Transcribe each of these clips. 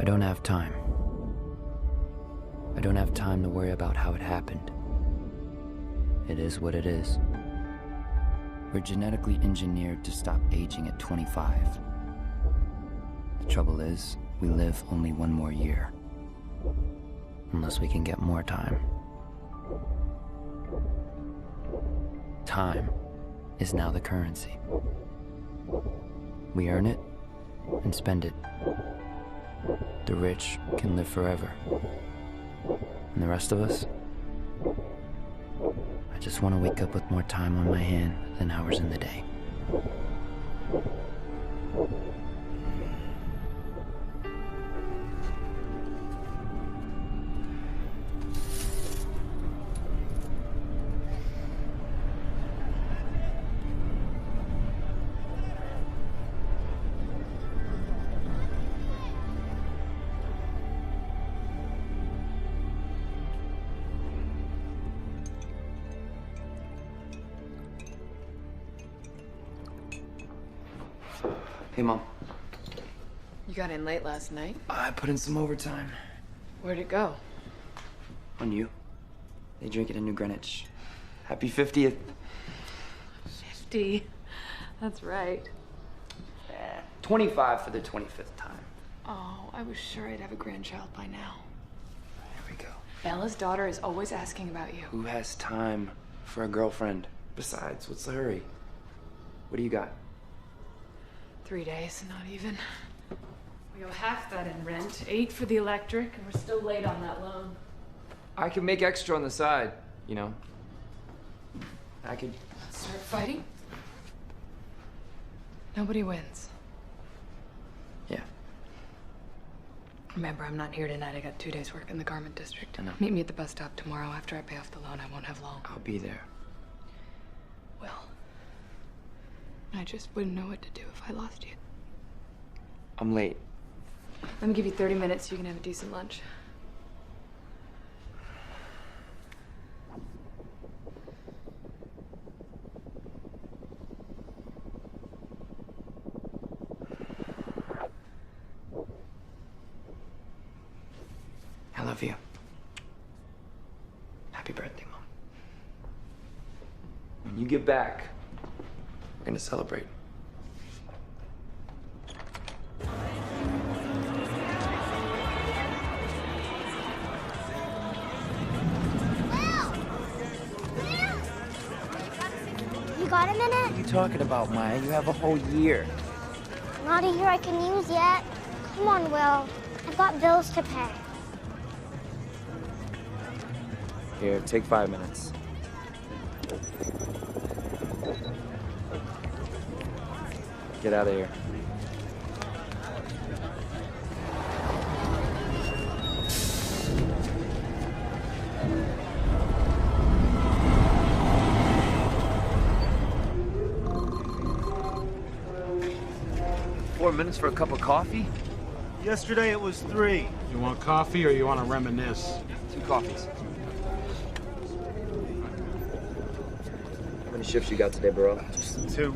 don't have time. I don't have time to worry about how it happened. It is what it is. We're genetically engineered to stop aging at 25. The trouble is, we live only one more year. Unless we can get more time. Time is now the currency. We earn it and spend it. The rich can live forever. And the rest of us? I just want to wake up with more time on my hand than hours in the day. Hey, Mom. You got in late last night? I put in some overtime. Where'd it go? On you. They drink it in New Greenwich. Happy 50th. 50. That's right. 25 for the 25th time. Oh, I was sure I'd have a grandchild by now. There we go. Bella's daughter is always asking about you. Who has time for a girlfriend? Besides, what's the hurry? What do you got? 3 days, not even. We owe half that in rent, 8 for the electric, and we're still late on that loan. I can make extra on the side, you know. I could... Start fighting? Nobody wins. Yeah. Remember, I'm not here tonight. I got 2 days work in the garment district. I know. Meet me at the bus stop tomorrow. After I pay off the loan, I won't have long. I'll be there. Well, I just wouldn't know what to do if I lost you. I'm late. Let me give you 30 minutes so you can have a decent lunch. I love you. Happy birthday, Mom. When you get back, we're gonna celebrate. You got a minute? What are you talking about, Maya? You have a whole year. Not a year I can use yet. Come on, Will. I've got bills to pay. Here, take 5 minutes. Get out of here. $4 for a cup of coffee? Yesterday it was 3. You want coffee or you want to reminisce? 2 coffees. How many shifts you got today, bro? Just 2.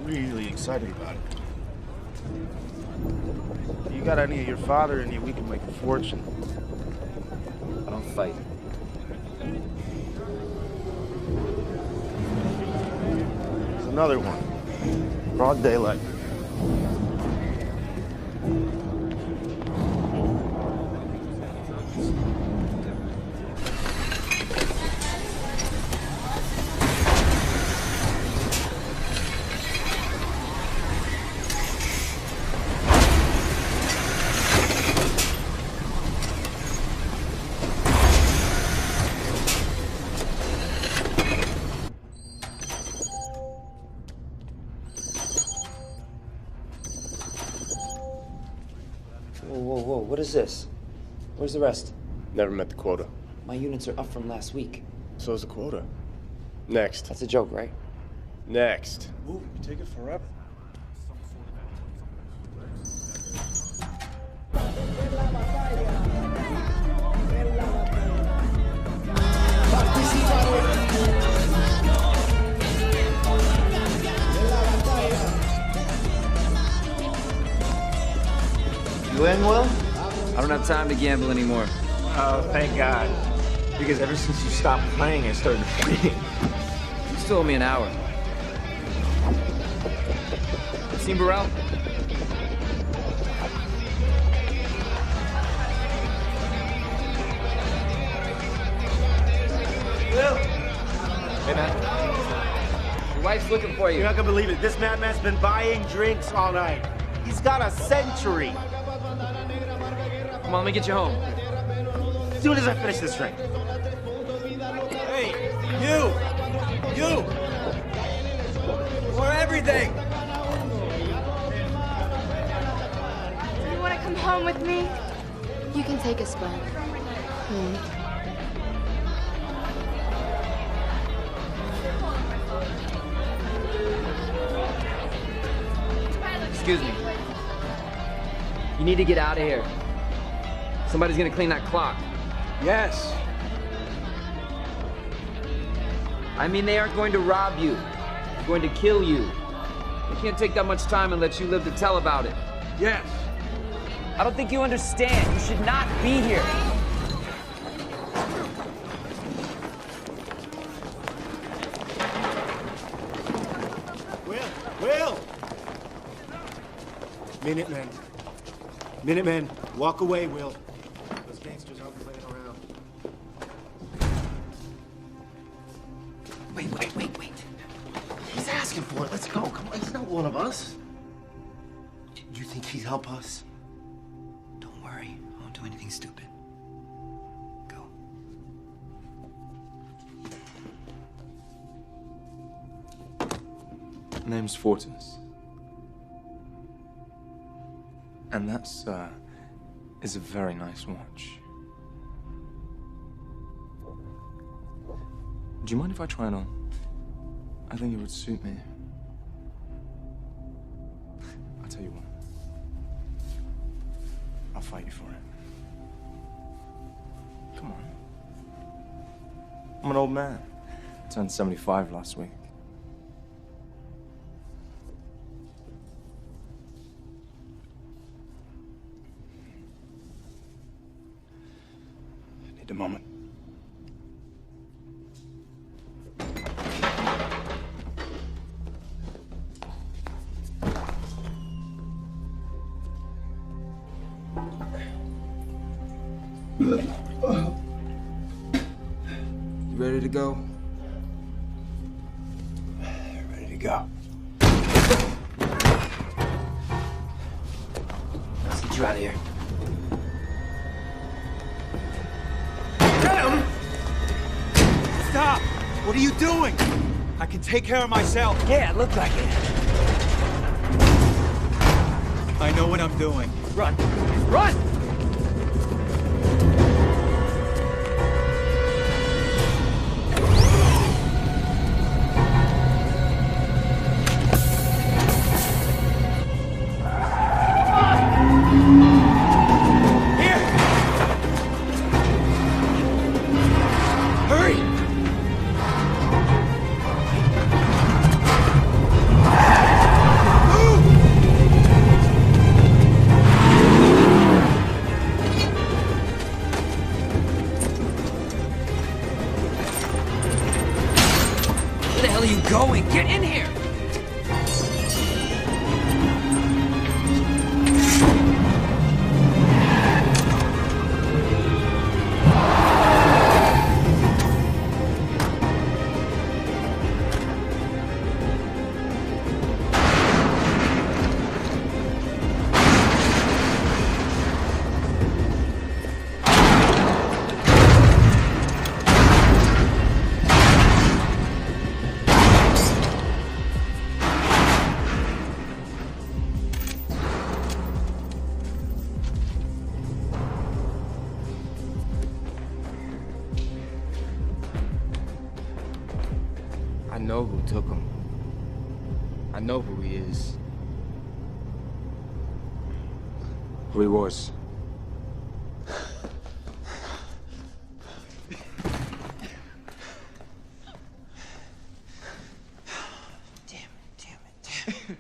Really excited about it. You got any of your father in you, we can make a fortune. I don't fight. There's another one. Broad daylight. Whoa, what is this? Where's the rest? Never met the quota. My units are up from last week. So is the quota. Next. That's a joke, right? Next. Ooh, you take it forever. You in, Will? don't have time to gamble anymore. Oh, thank God. Because ever since you stopped playing, I started winning. You still owe me an hour. Seen Burrell? Will! Hey, man. Your wife's looking for you. You're not gonna believe it. This madman's been buying drinks all night. He's got a century. Come on, let me get you home. As soon as I finish this drink. Hey, you! You! For everything! Do you want to come home with me? You can take us back. Excuse me. You need to get out of here. Somebody's gonna clean that clock. Yes. I mean, they aren't going to rob you. They're going to kill you. They can't take that much time and let you live to tell about it. Yes. I don't think you understand. You should not be here. Will! Minutemen. Minutemen, walk away, Will. Those gangsters aren't playing around. Wait. He's asking for it. Let's go. Come on, he's not one of us. You think he'd help us? Don't worry. I won't do anything stupid. Go. Name's Fortis. And that's, is a very nice watch. Do you mind if I try it on? I think it would suit me. I'll tell you what. I'll fight you for it. Come on. I'm an old man. I turned 75 last week. A moment. You ready to go? Ready to go. Let's get you out of here. Stop! What are you doing? I can take care of myself. Yeah, it looked like it. I know what I'm doing. Run! Run! Going! Get in here! I know who took him. I know who he is. Who he was. Damn it.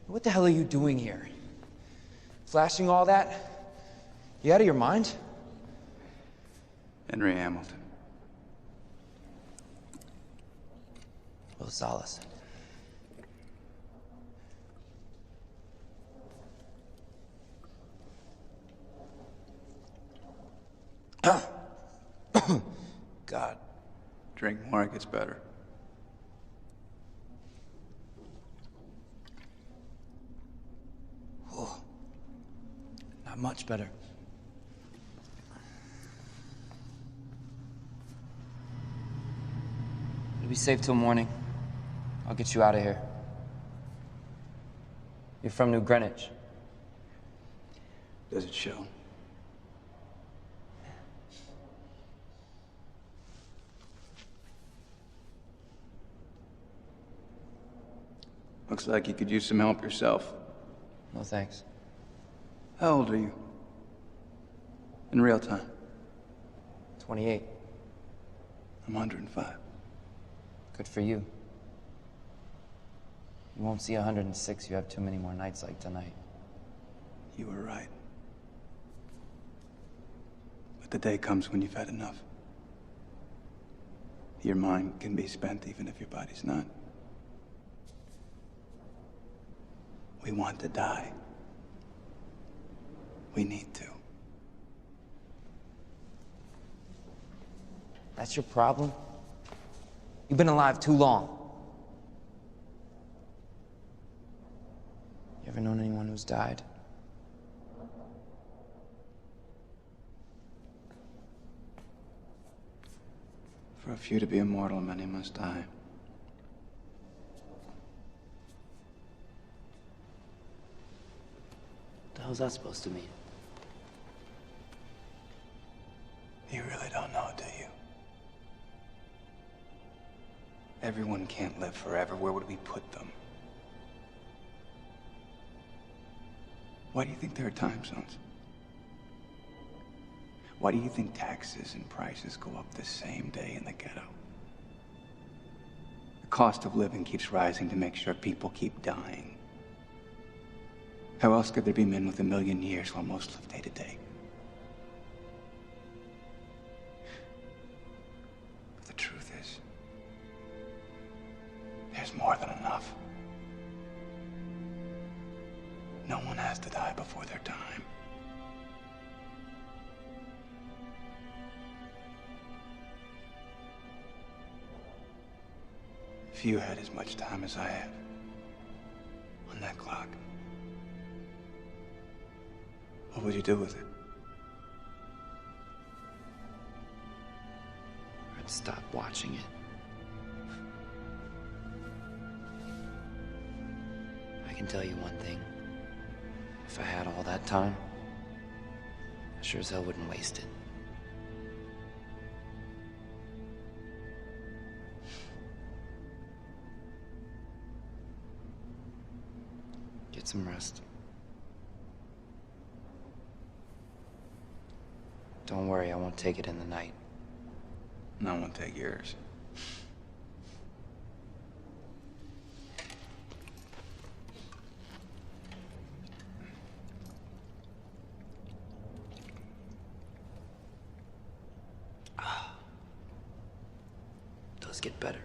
What the hell are you doing here? Flashing all that? You out of your mind? Henry Hamilton. Rosales. God. Drink more, it gets better. Oh, not much better. It'll be safe till morning. I'll get you out of here. You're from New Greenwich. Does it show? Looks like you could use some help yourself. No thanks. How old are you? In real time? 28. I'm 105. Good for you. You won't see 106. You have too many more nights like tonight. You were right. But the day comes when you've had enough. Your mind can be spent even if your body's not. We want to die. We need to. That's your problem? You've been alive too long. You ever known anyone who's died? For a few to be immortal, many must die. What the hell's that supposed to mean? You really don't know, do you? Everyone can't live forever. Where would we put them? Why do you think there are time zones? Why do you think taxes and prices go up the same day in the ghetto? The cost of living keeps rising to make sure people keep dying. How else could there be men with 1,000,000 years while most live day to day? But the truth is, there's more than enough. No one has to die before their time. If you had as much time as I have on that clock, what would you do with it? I'd stop watching it. I can tell you one thing. If I had all that time, I sure as hell wouldn't waste it. Get some rest. Don't worry, I won't take it in the night. And I won't take yours. Does get better.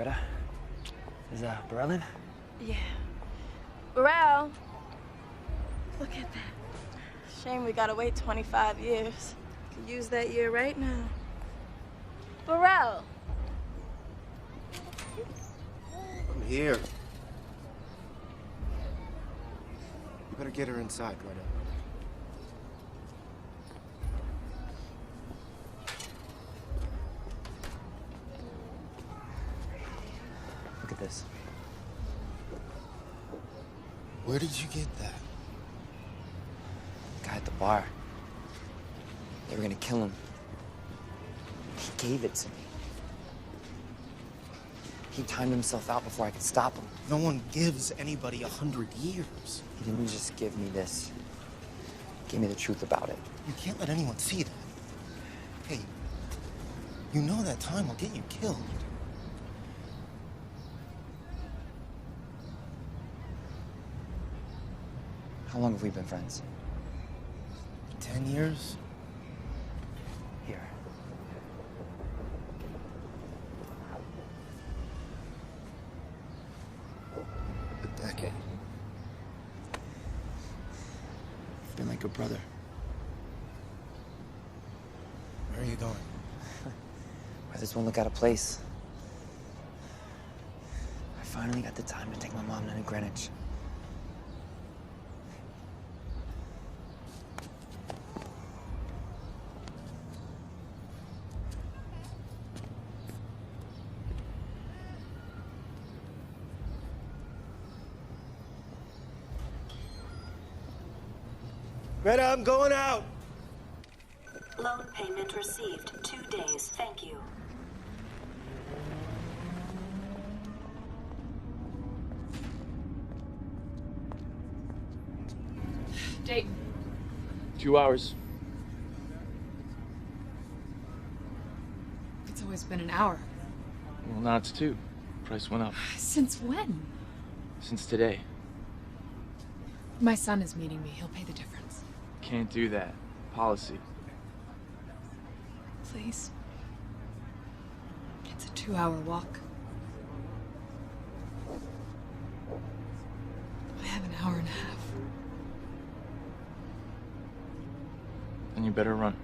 Greta? Is Berlin? Yeah. Burrell! Look at that. Shame we gotta wait 25 years. Could use that year right now. Burrell! I'm here. You better get her inside, Greta. Look at this. Where did you get that? The guy at the bar. They were gonna kill him. He gave it to me. He timed himself out before I could stop him. No one gives anybody 100 years. He didn't just give me this. He gave me the truth about it. You can't let anyone see that. Hey, you know that time will get you killed. How long have we been friends? 10 years? Here. A decade. You've been like a brother. Where are you going? Where this won't look out of place. I finally got the time to take my mom down to Greenwich. Greta, I'm going out! Loan payment received. 2 days. Thank you. Dayton. 2 hours. It's always been an hour. Well, now it's 2. Price went up. Since when? Since today. My son is meeting me. He'll pay the difference. Can't do that. Policy. Please. It's a 2-hour walk. I have an hour and a half. Then you better run.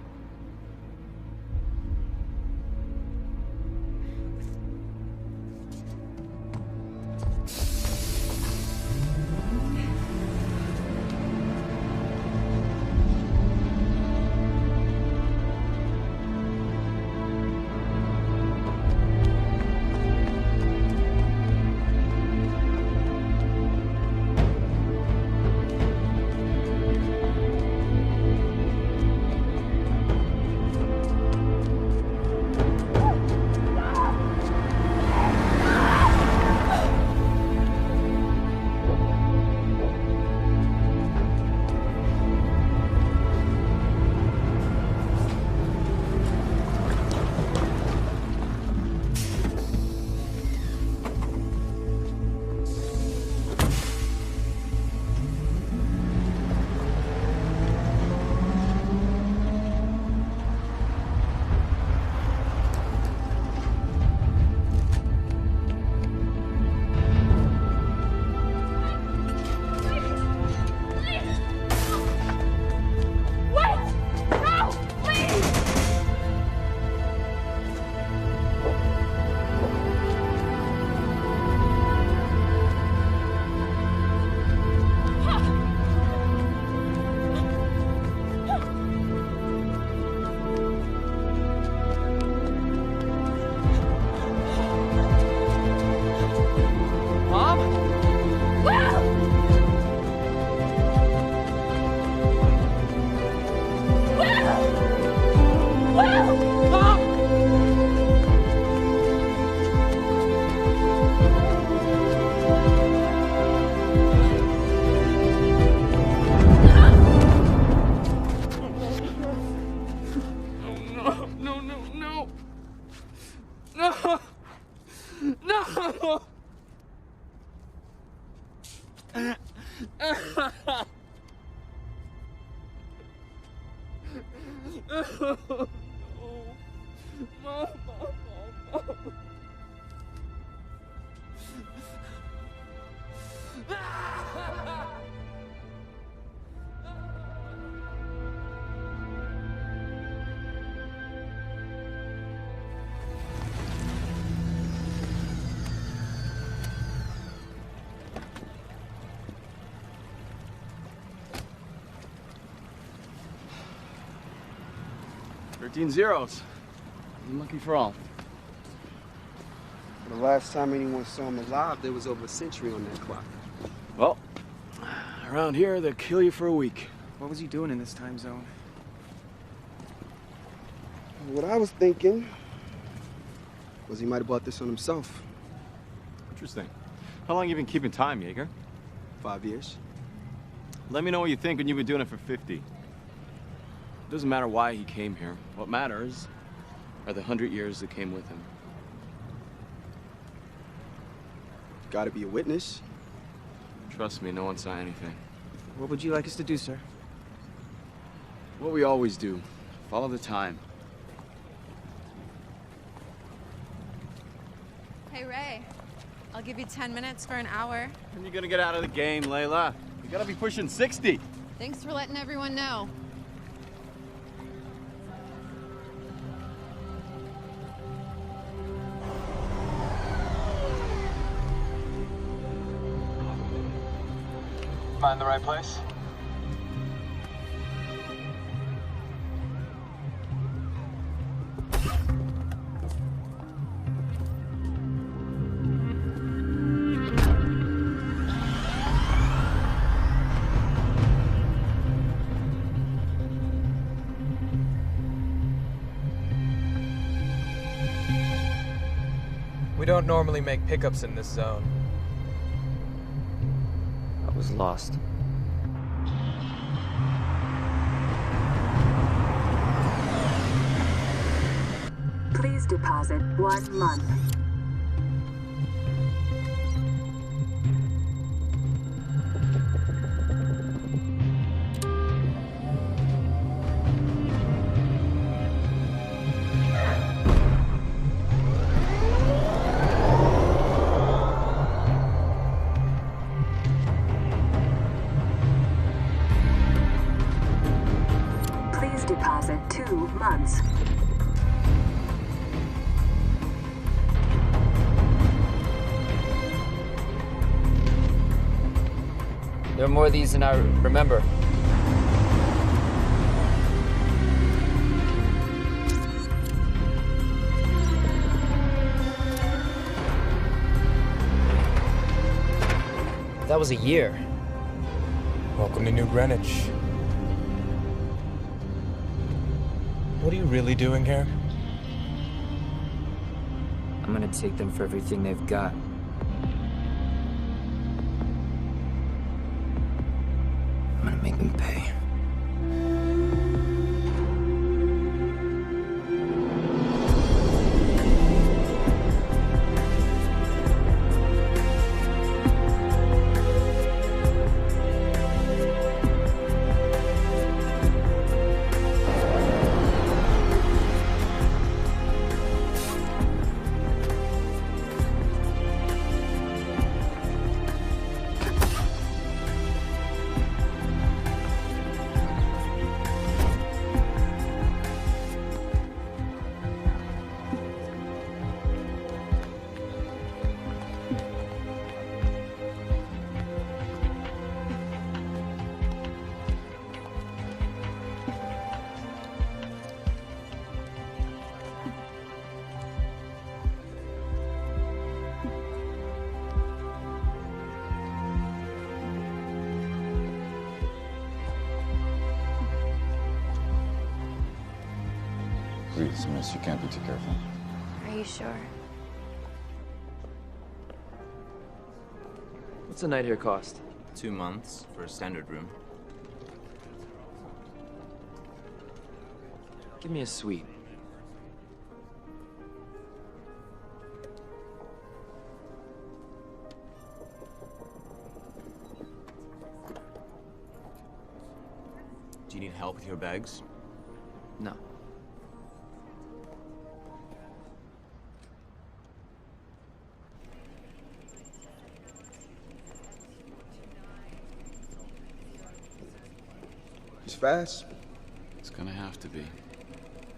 13 zeros. Unlucky for all. The last time anyone saw him alive, there was over a century on that clock. Well, around here, they'll kill you for a week. What was he doing in this time zone? What I was thinking was he might have bought this on himself. Interesting. How long you been keeping time, Jaeger? 5 years. Let me know what you think when you've been doing it for 50. It doesn't matter why he came here. What matters are the 100 years that came with him. Gotta be a witness. Trust me, no one saw anything. What would you like us to do, sir? What we always do. Follow the time. Hey, Ray. I'll give you 10 minutes for an hour. When are you gonna get out of the game, Layla? You gotta be pushing 60. Thanks for letting everyone know. Find the right place? We don't normally make pickups in this zone. I was lost. Please deposit 1 month. Please deposit 2 months. There are more of these than I remember. That was a year. Welcome to New Greenwich. What are you really doing here? I'm gonna take them for everything they've got. I'm gonna make them pay. Please, miss, you can't be too careful. Are you sure? What's a night here cost? 2 months for a standard room. Give me a suite. Do you need help with your bags? No. He's fast. It's gonna have to be.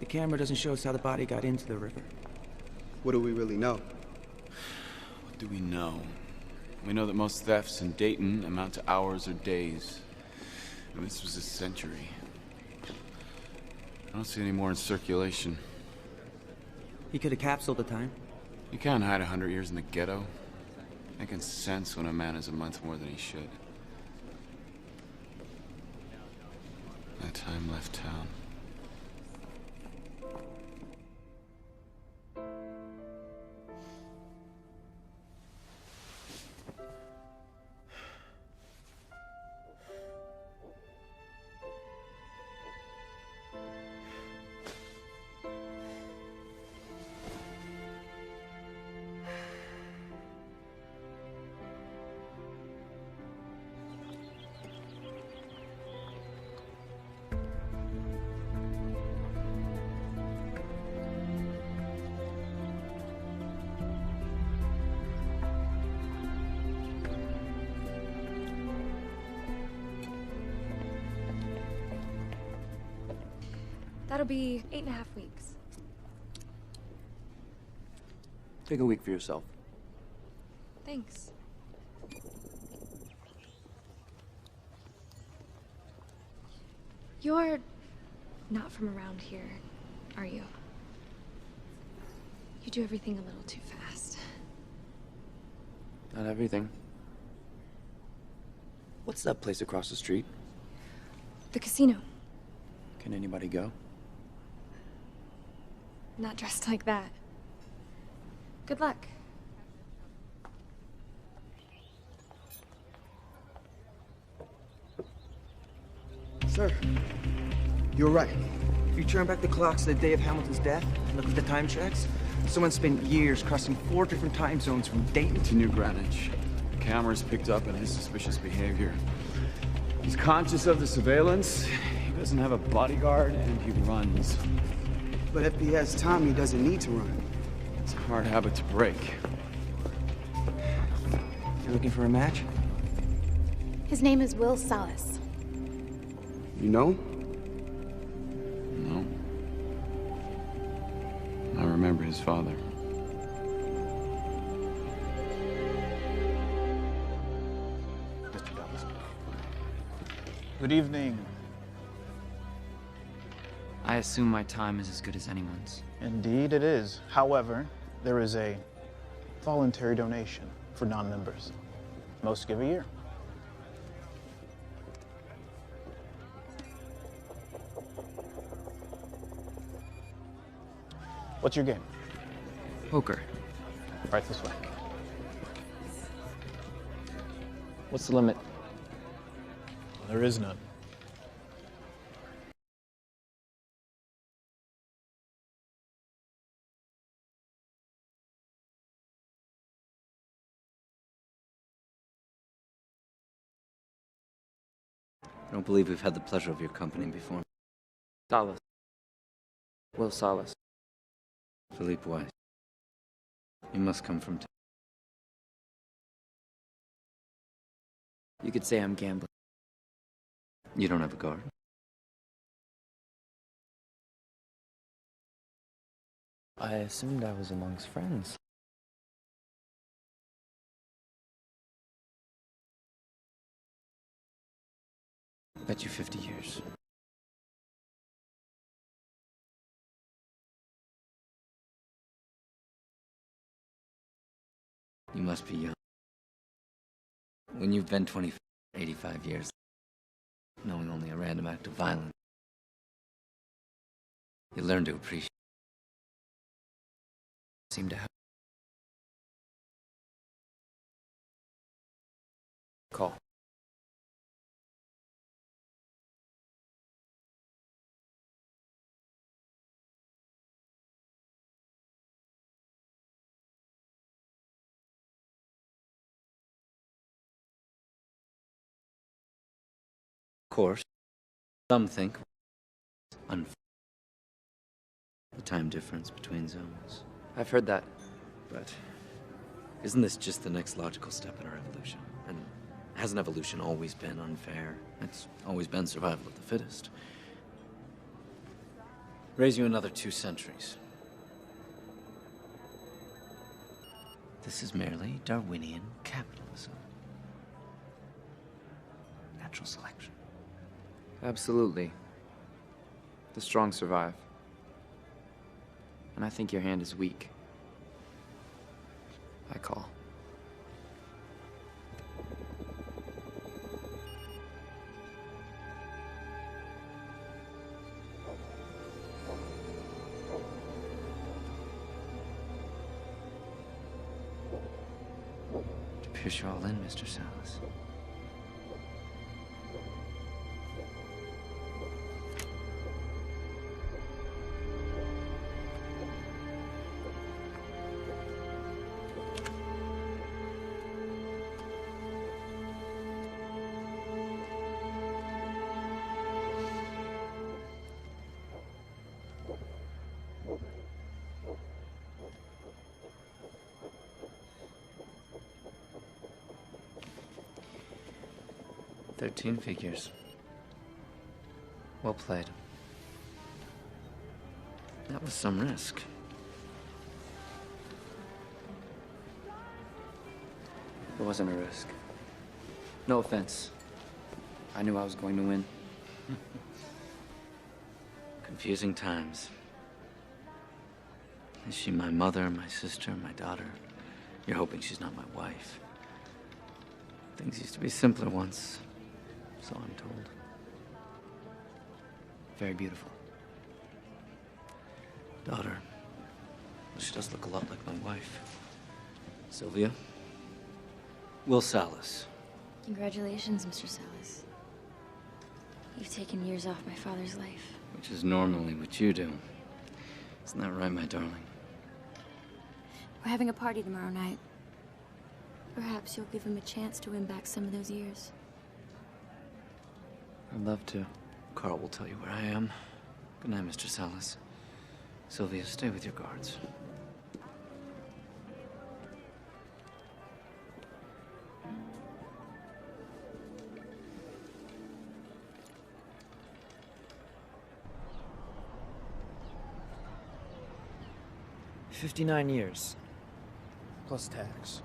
The camera doesn't show us how the body got into the river. What do we really know? What do we know? We know that most thefts in Dayton amount to hours or days. And this was a century. I don't see any more in circulation. He could have capsuled the time. You can't hide 100 years in the ghetto. Making sense when a man is a month more than he should. That time left town. That'll be 8.5 weeks. Take a week for yourself. Thanks. You're not from around here, are you? You do everything a little too fast. Not everything. What's that place across the street? The casino. Can anybody go? Not dressed like that. Good luck. Sir, you're right. If you turn back the clocks to the day of Hamilton's death, and look at the time checks, someone spent years crossing 4 different time zones from Dayton to New Greenwich. Cameras picked up on his suspicious behavior. He's conscious of the surveillance, he doesn't have a bodyguard, and he runs. But if he has time, he doesn't need to run. It's a hard habit to break. You're looking for a match? His name is Will Salas. You know? No. I remember his father. Mr. Dallas. Good evening. I assume my time is as good as anyone's. Indeed it is. However, there is a voluntary donation for non-members. Most give a year. What's your game? Poker. Right this way. What's the limit? There is none. I don't believe we've had the pleasure of your company before. Salas. Will Salas. Philippe Weiss. You must come from... You could say I'm gambling. You don't have a guard. I assumed I was amongst friends. Bet you 50 years. You must be young. When you've been 85 years, knowing only a random act of violence, you learn to appreciate. Seem to have. Call. Of course, some think unfair. The time difference between zones. I've heard that. But isn't this just the next logical step in our evolution? And hasn't evolution always been unfair? It's always been survival of the fittest. Raise you another 2 centuries. This is merely Darwinian capitalism. Natural selection. Absolutely. The strong survive. And I think your hand is weak. I call. It appears you're all in, Mr. Salas. "13 figures. Well played. That was some risk. It wasn't a risk. No offense. I knew I was going to win. Confusing times. Is she my mother, my sister, my daughter? You're hoping she's not my wife. Things used to be simpler once. So I'm told. Very beautiful. Daughter. She does look a lot like my wife. Sylvia. Will Salas. Congratulations, Mr. Salas. You've taken years off my father's life. Which is normally what you do. Isn't that right, my darling? We're having a party tomorrow night. Perhaps you'll give him a chance to win back some of those years. I'd love to. Carl will tell you where I am. Good night, Mr. Salas. Sylvia, stay with your guards. "59 years. Plus tax.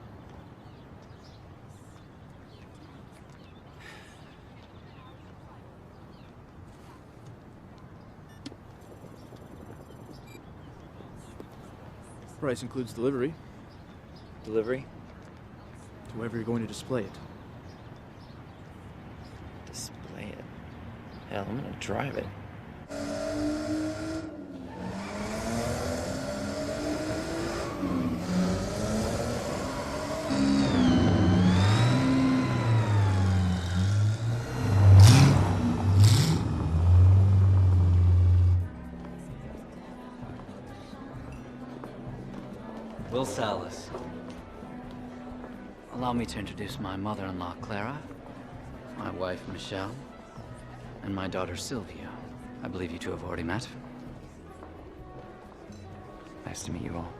Price includes delivery. Delivery? To whoever you're going to display it. Display it? Hell, I'm gonna drive it. Will Salas. Allow me to introduce my mother-in-law, Clara, my wife, Michelle, and my daughter, Sylvia. I believe you two have already met. Nice to meet you all.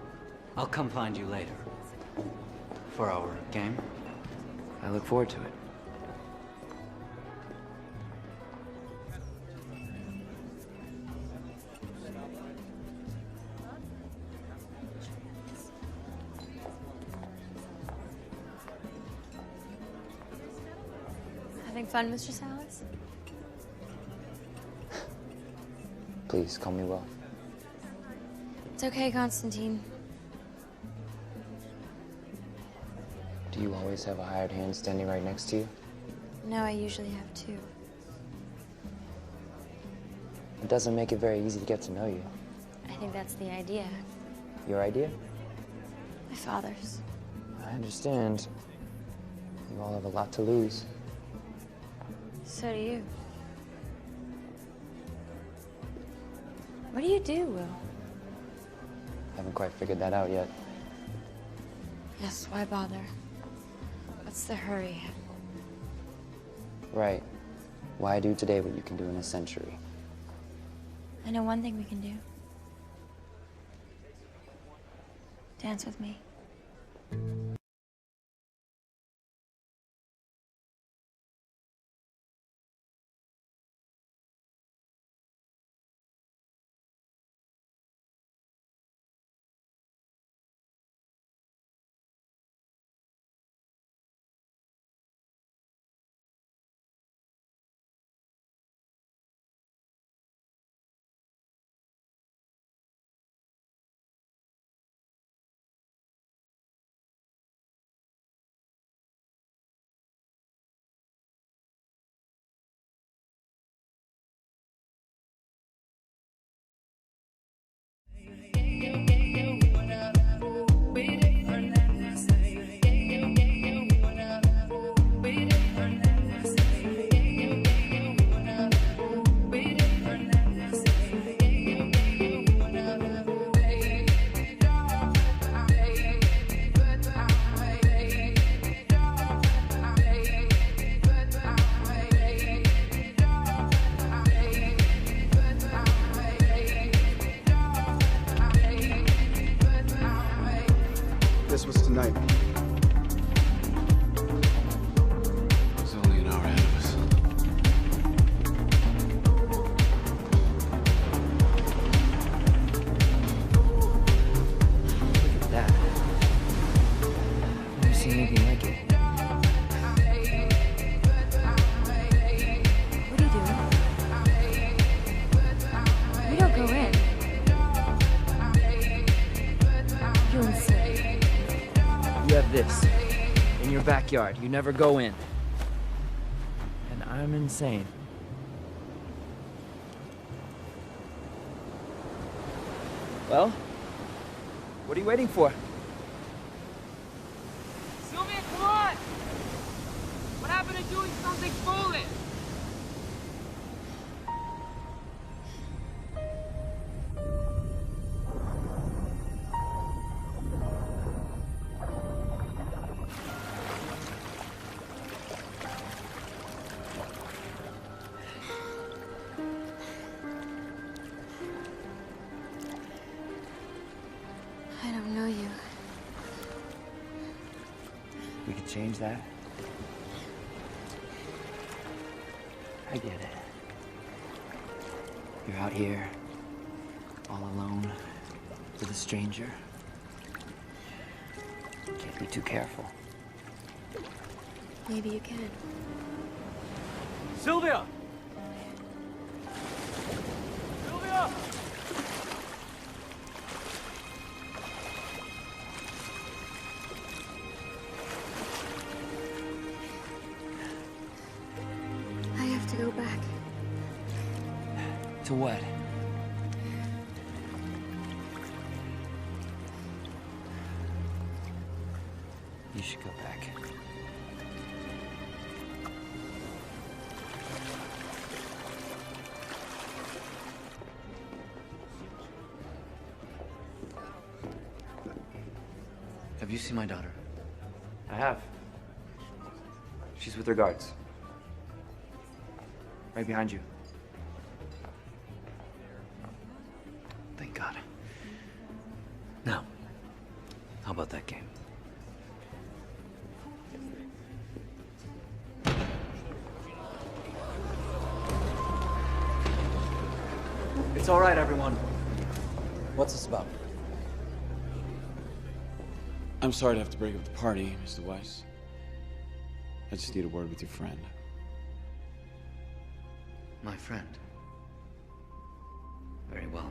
I'll come find you later for our game. I look forward to it. Having fun, Mr. Salas? Please, call me Will. It's okay, Constantine. Do you always have a hired hand standing right next to you? No, I usually have two. It doesn't make it very easy to get to know you. I think that's the idea. Your idea? My father's. I understand. You all have a lot to lose. So do you. What do you do, Will? Haven't quite figured that out yet. Yes, why bother? What's the hurry? Right. Why do today what you can do in a century? I know one thing we can do. Dance with me. lives in your backyard. You never go in. And I'm insane. Well, what are you waiting for? Sylvia, come on! What happened to doing something foolish? I don't know you. We could change that. I get it. You're out here, all alone, with a stranger. Can't be too careful. Maybe you can. Sylvia! Sylvia! I have to go back. To what? You should go back. Have you seen my daughter? I have. She's with her guards. Right behind you. Thank God. Now, how about that game? It's all right, everyone. What's this about? I'm sorry to have to break up the party, Mr. Weiss. I just need a word with your friend. My friend. Very well.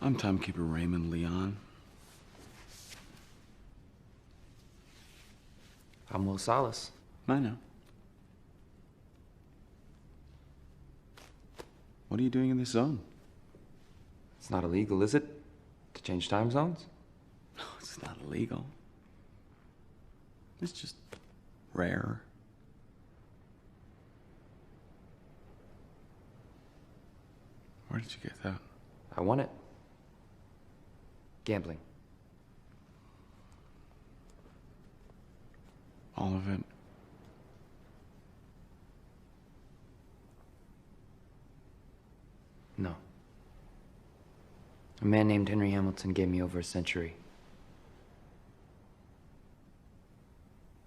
I'm timekeeper Raymond Leon. I'm Will Salas. I know. What are you doing in this zone? It's not illegal, is it? To change time zones? No, it's not illegal. It's just rare. Where did you get that? I won it. Gambling. All of it? No. A man named Henry Hamilton gave me over a century.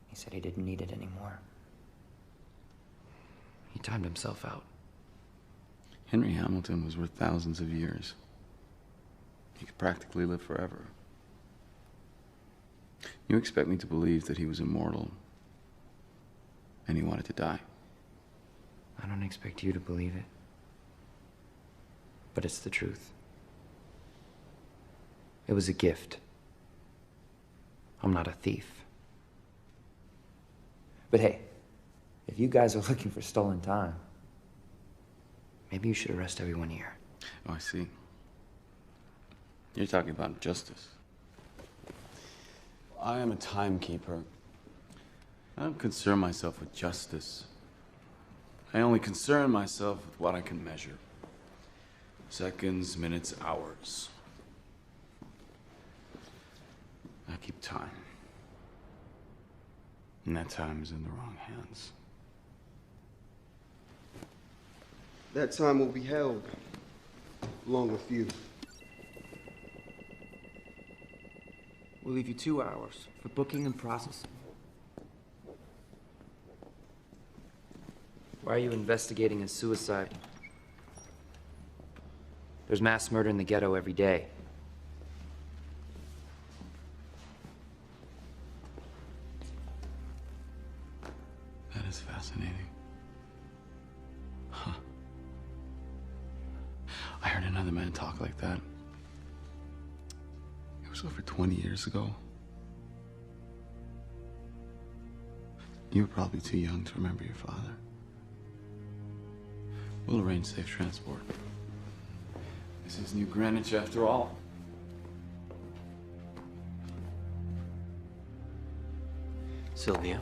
He said he didn't need it anymore. He timed himself out. Henry Hamilton was worth thousands of years. He could practically live forever. You expect me to believe that he was immortal and he wanted to die? I don't expect you to believe it. But it's the truth. It was a gift. I'm not a thief. But hey, if you guys are looking for stolen time, maybe you should arrest everyone here. Oh, I see. You're talking about justice. I am a timekeeper. I don't concern myself with justice. I only concern myself with what I can measure. Seconds, minutes, hours. I keep time. And that time is in the wrong hands. That time will be held, along with you. We'll leave you 2 hours for booking and processing. Why are you investigating a suicide? There's mass murder in the ghetto every day. That is fascinating. Huh. I heard another man talk like that. It was over 20 years ago. You were probably too young to remember your father. We'll arrange safe transport. This is New Greenwich after all. Sylvia,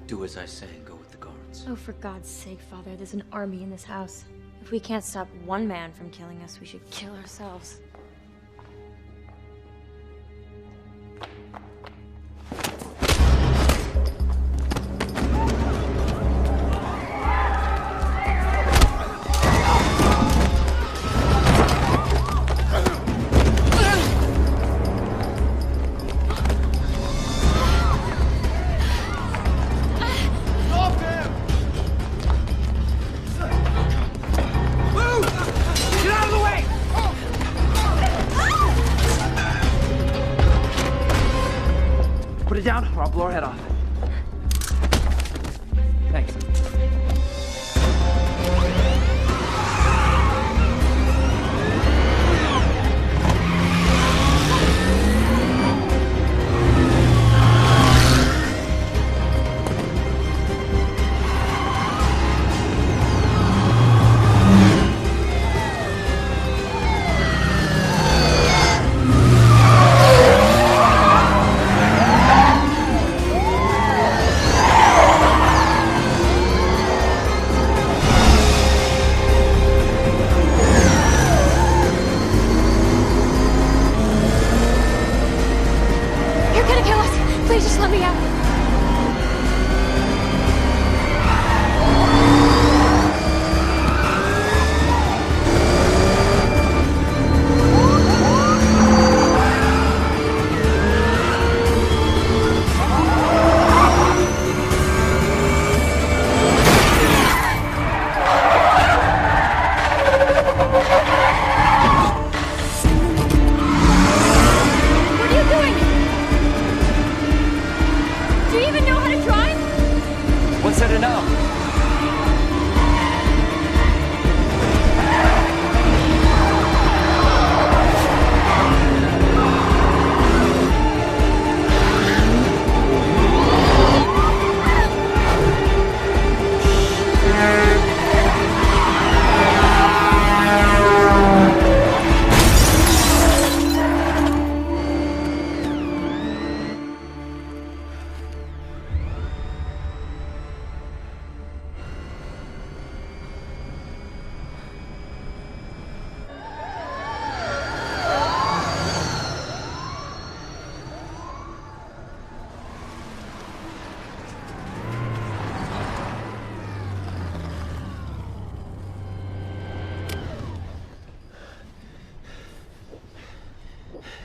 do as I say and go with the guards. Oh, for God's sake, Father, there's an army in this house. If we can't stop one man from killing us, we should kill ourselves. Put it down or I'll blow her head off. Thanks.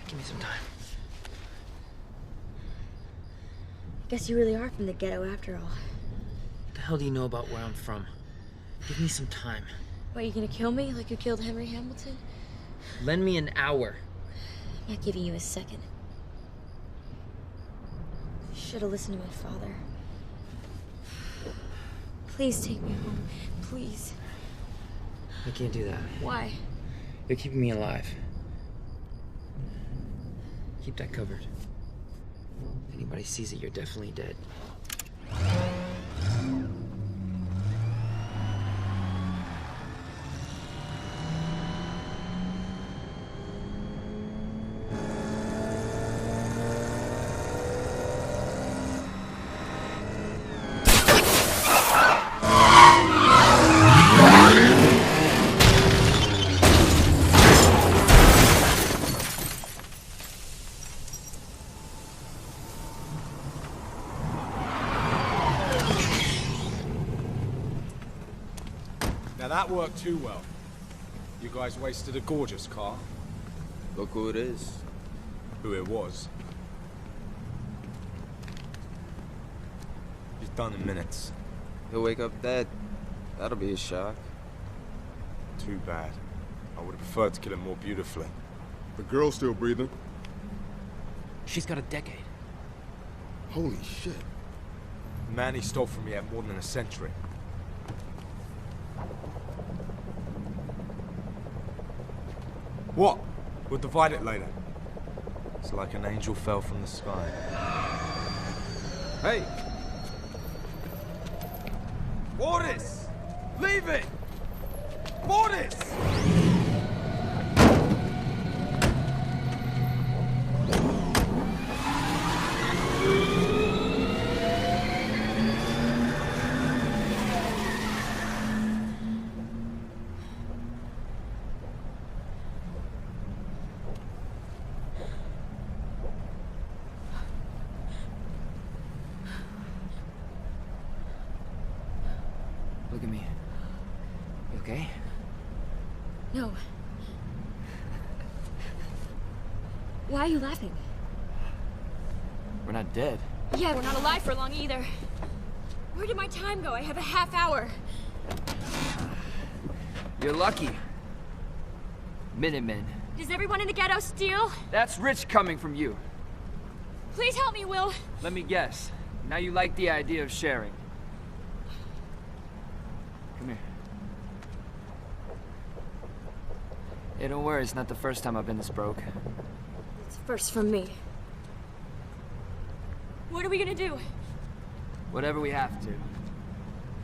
Give me some time. Guess you really are from the ghetto after all. What the hell do you know about where I'm from? Give me some time. What, you gonna kill me like you killed Henry Hamilton? Lend me an hour. I'm not giving you a second. You should have listened to my father. Please take me home. Please. I can't do that. Why? You're keeping me alive. Keep that covered. If anybody sees it, you're definitely dead. Now that worked too well. You guys wasted a gorgeous car. Look who it is. Who it was. He's done in minutes. He'll wake up dead. That'll be a shock. Too bad. I would have preferred to kill him more beautifully. The girl's still breathing. She's got a decade. Holy shit. The man he stole from me had more than a century. What? We'll divide it later. It's like an angel fell from the sky. Hey! Orders! Leave it! Orders! Look at me. You okay? No. Why are you laughing? We're not dead. Yeah, we're not alive for long either. Where did my time go? I have a half hour. You're lucky. Minutemen. Does everyone in the ghetto steal? That's rich coming from you. Please help me, Will. Let me guess. Now you like the idea of sharing. Come here. Hey, don't worry, it's not the first time I've been this broke. It's first from me. What are we gonna do? Whatever we have to.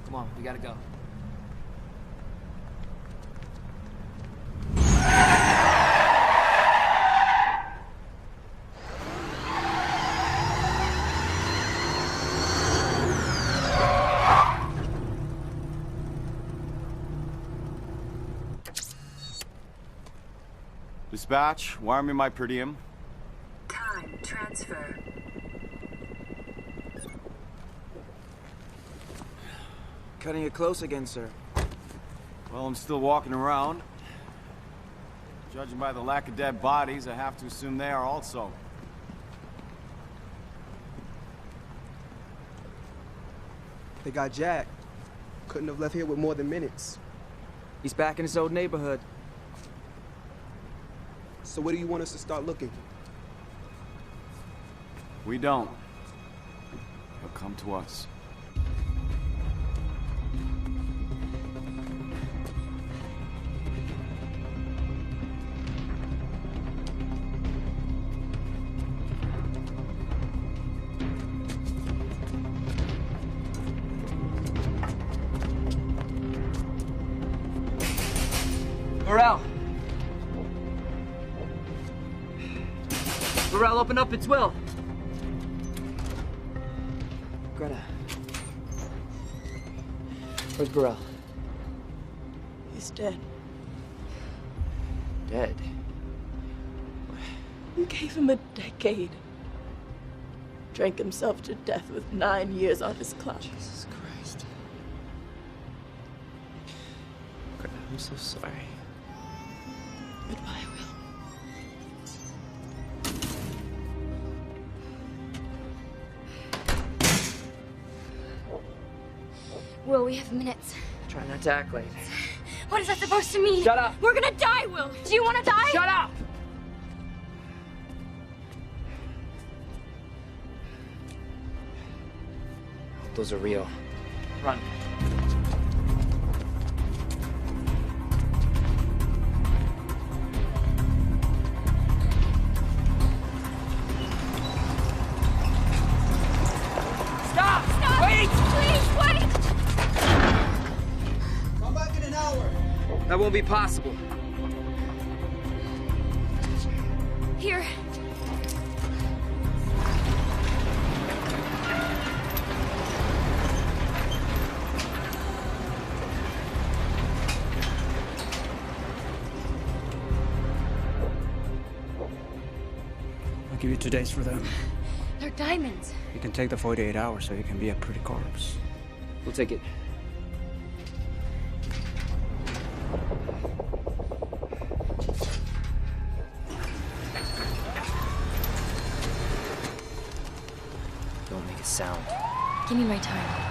Come on, we gotta go. Dispatch, wire me my per diem. Time transfer. Cutting it close again, sir. Well, I'm still walking around. Judging by the lack of dead bodies, I have to assume they are also. They got Jack. Couldn't have left here with more than minutes. He's back in his old neighborhood. So where do you want us to start looking? We don't. He'll come to us. Burrell! Burrell, open up, it's Will! Greta. Where's Burrell? He's dead. Dead? You gave him a decade. Drank himself to death with 9 years on his clock. Jesus Christ. Greta, I'm so sorry. Goodbye, Will, we have minutes. Try not to act like it. What is that supposed to mean? Shut up! We're gonna die, Will! Do you wanna die? Shut up! Those are real. Run. Stop! Wait! Please, wait! Come back in an hour. That won't be possible. Here. I'll give you 2 days for them. They're diamonds. You can take the 48 hours so you can be a pretty corpse. We'll take it. Don't make a sound. Give me my time.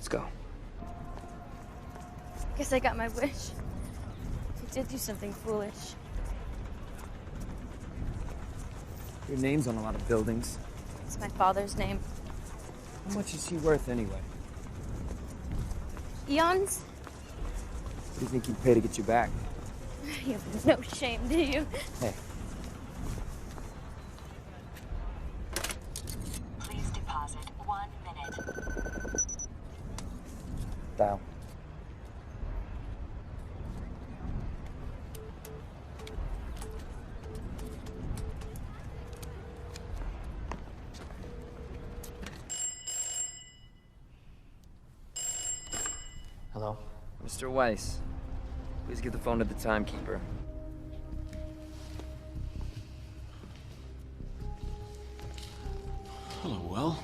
Let's go. Guess I got my wish. I did do something foolish. Your name's on a lot of buildings. It's my father's name. How much is he worth anyway? Eons? What do you think he'd pay to get you back? You have no shame, do you? Hey. Please deposit 1 minute. Dial. Hello? Mr. Weiss, please give the phone to the timekeeper. Hello, well.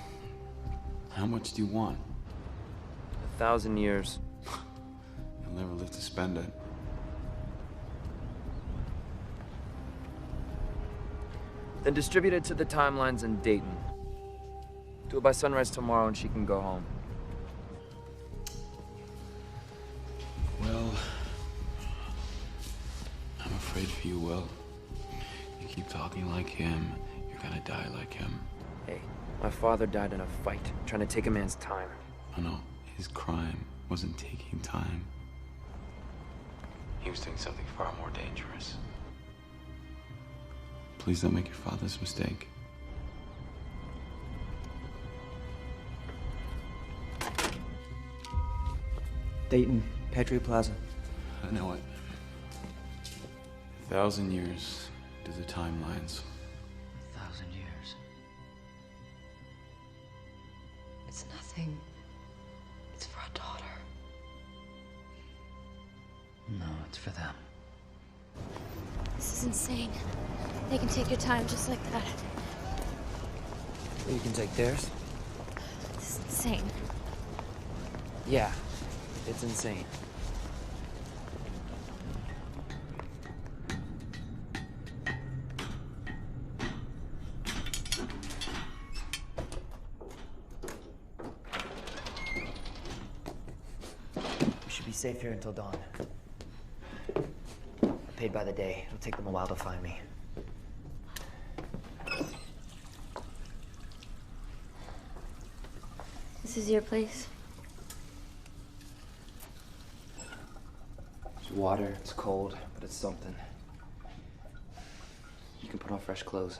How much do you want? 1,000 years. You'll never live to spend it. Then distribute it to the timelines in Dayton. Do it by sunrise tomorrow and she can go home. Well, I'm afraid for you, Will. You keep talking like him, you're gonna die like him. Hey, my father died in a fight, trying to take a man's time. Oh no, his crime wasn't taking time. He was doing something far more dangerous. Please don't make your father's mistake. Dayton, Patriot Plaza. I know it. 1,000 years to the timelines. 1,000 years. It's nothing. It's for a daughter. No, it's for them. This is insane. They can take your time just like that. You can take theirs? This is insane. Yeah, it's insane. We should be safe here until dawn. I'm paid by the day. It'll take them a while to find me. This is your place. There's water, it's cold, but it's something. You can put on fresh clothes.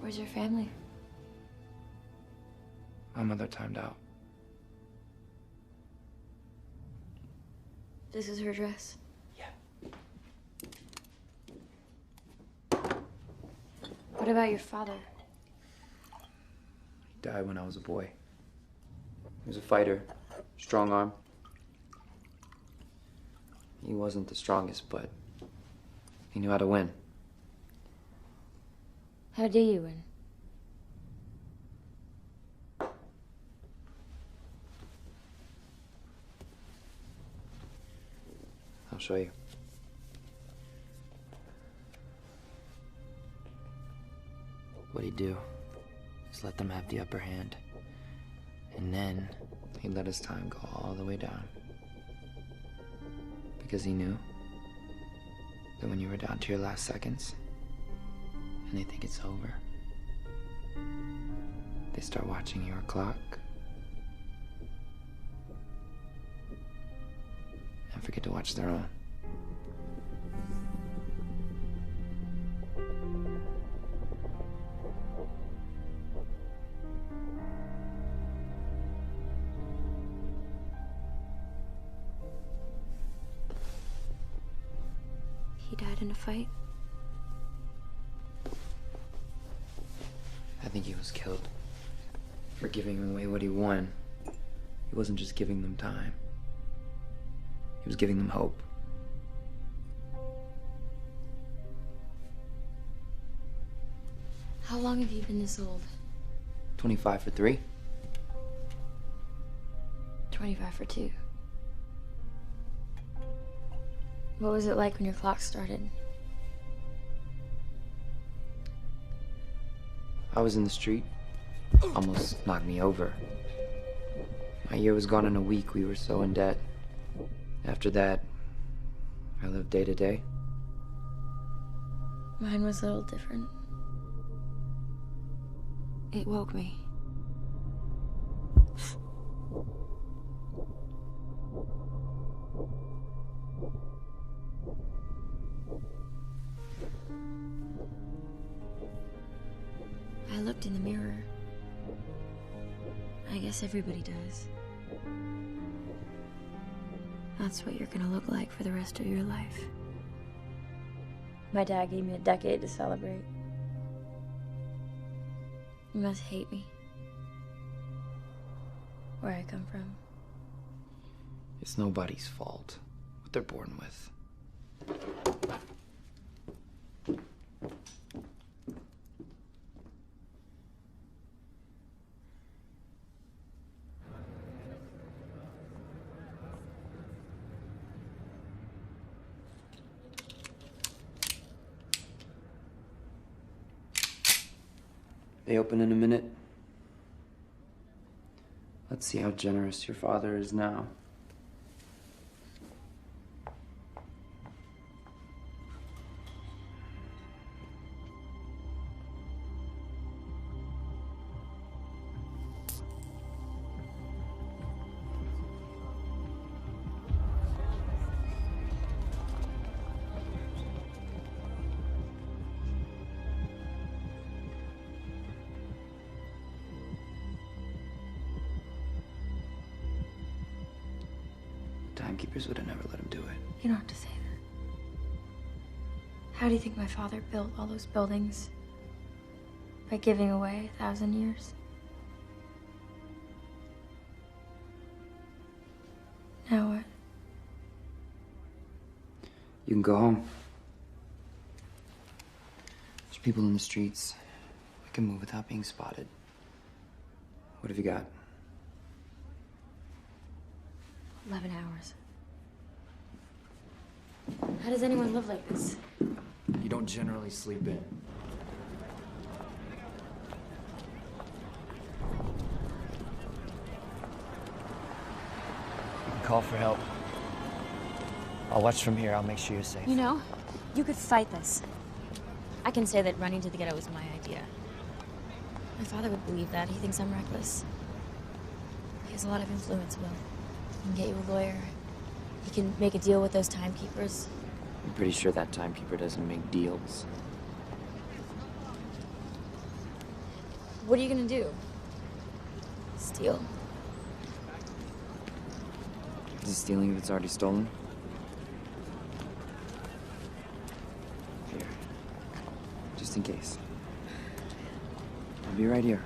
Where's your family? My mother timed out. This is her dress. Yeah. What about your father? He died when I was a boy. He was a fighter, strong arm. He wasn't the strongest, but he knew how to win. How do you win? I'll show you. What he'd do is let them have the upper hand. And then he'd let his time go all the way down. Because he knew that when you were down to your last seconds, and they think it's over, they start watching your clock and forget to watch their own. He died in a fight? I think he was killed. for giving away what he won. He wasn't just giving them time. He was giving them hope. How long have you been this old? 25 for 3. 25 for 2. What was it like when your clock started? I was in the street. Almost knocked me over. My year was gone in a week. We were so in debt. After that, I lived day to day. Mine was a little different. It woke me. I looked in the mirror. I guess everybody does. That's what you're gonna look like for the rest of your life. My dad gave me a decade to celebrate. You must hate me. Where I come from. It's nobody's fault. What they're born with. They open in a minute. Let's see how generous your father is now. Timekeepers would have never let him do it. You don't have to say that. How do you think my father built all those buildings? By giving away 1,000 years? Now what? You can go home. There's people in the streets. I can move without being spotted. What have you got? 11 hours. How does anyone live like this? You don't generally sleep in. Call for help. I'll watch from here. I'll make sure you're safe. You know, you could fight this. I can say that running to the ghetto was my idea. My father would believe that. He thinks I'm reckless. He has a lot of influence, Will. He can get you a lawyer. He can make a deal with those timekeepers. I'm pretty sure that timekeeper doesn't make deals. What are you gonna do? Steal? Is it stealing if it's already stolen? Here. Just in case. I'll be right here.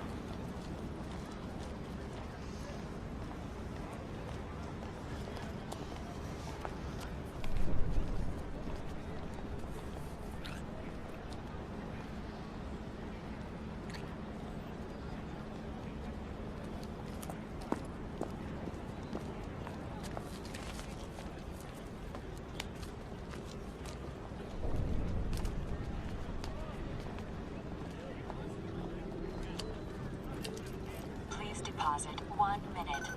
Deposit 1 minute.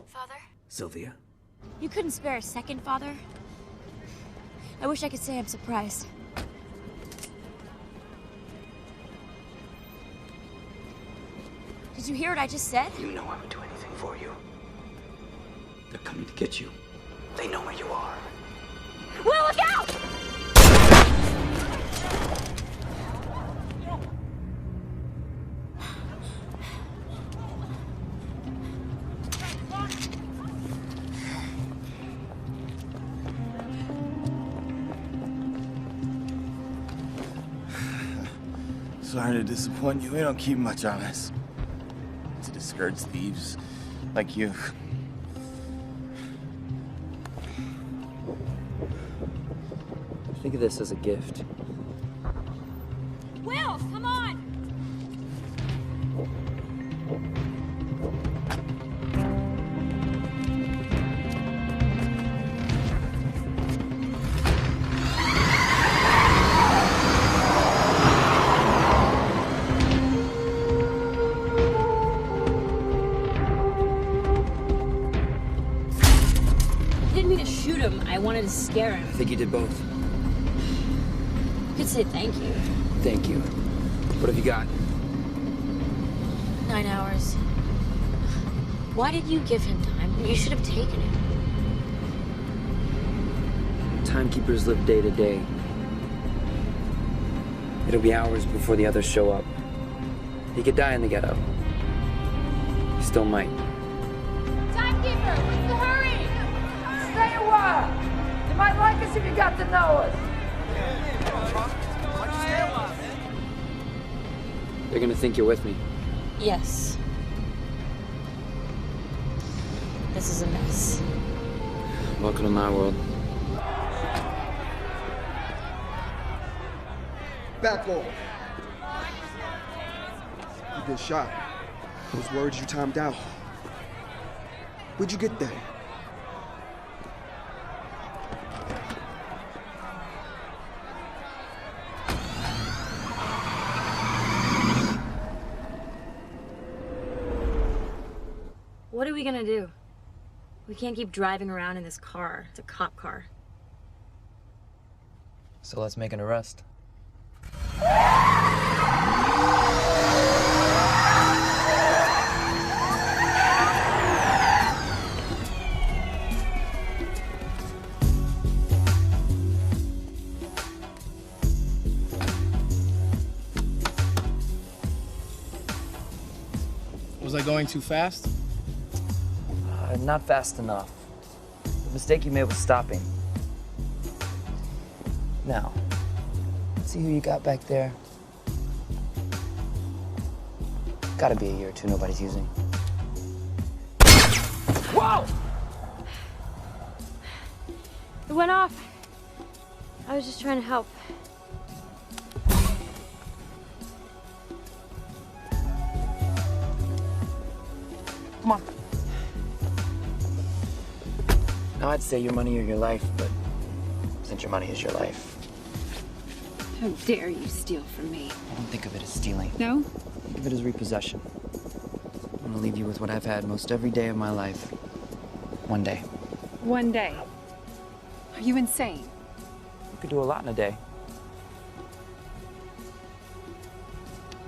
Father? Sylvia? You couldn't spare a second, Father? I wish I could say I'm surprised. Did you hear what I just said? You know I would do anything for you. They're coming to get you. They know where you are. Will, look out! Sorry to disappoint you. We don't keep much on us. To discourage thieves like you. Think of this as a gift. Will, come on! I didn't mean to shoot him. I wanted to scare him. I think you did both. You could say thank you. Thank you. What have you got? 9 hours. Why did you give him time? You should have taken it. Timekeepers live day to day. It'll be hours before the others show up. He could die in the ghetto. He still might. Timekeeper, what's the hurry? Stay a while. You might like us if you got to know us. They're gonna think you're with me. Yes. This is a mess. Welcome to my world. Back off. You've been shot. Those words you timed out. Where'd you get that? What are we gonna do? We can't keep driving around in this car. It's a cop car. So let's make an arrest. Was I going too fast? Not fast enough. The mistake you made was stopping. Now, see who you got back there? Gotta be a year or two nobody's using. Whoa! It went off. I was just trying to help. Come on. Now, I'd say your money or your life, but since your money is your life, How dare you steal from me? I don't think of it as stealing. No? Think of it as repossession. I'm gonna leave you with what I've had most every day of my life. One day. One day. Are you insane? You could do a lot in a day.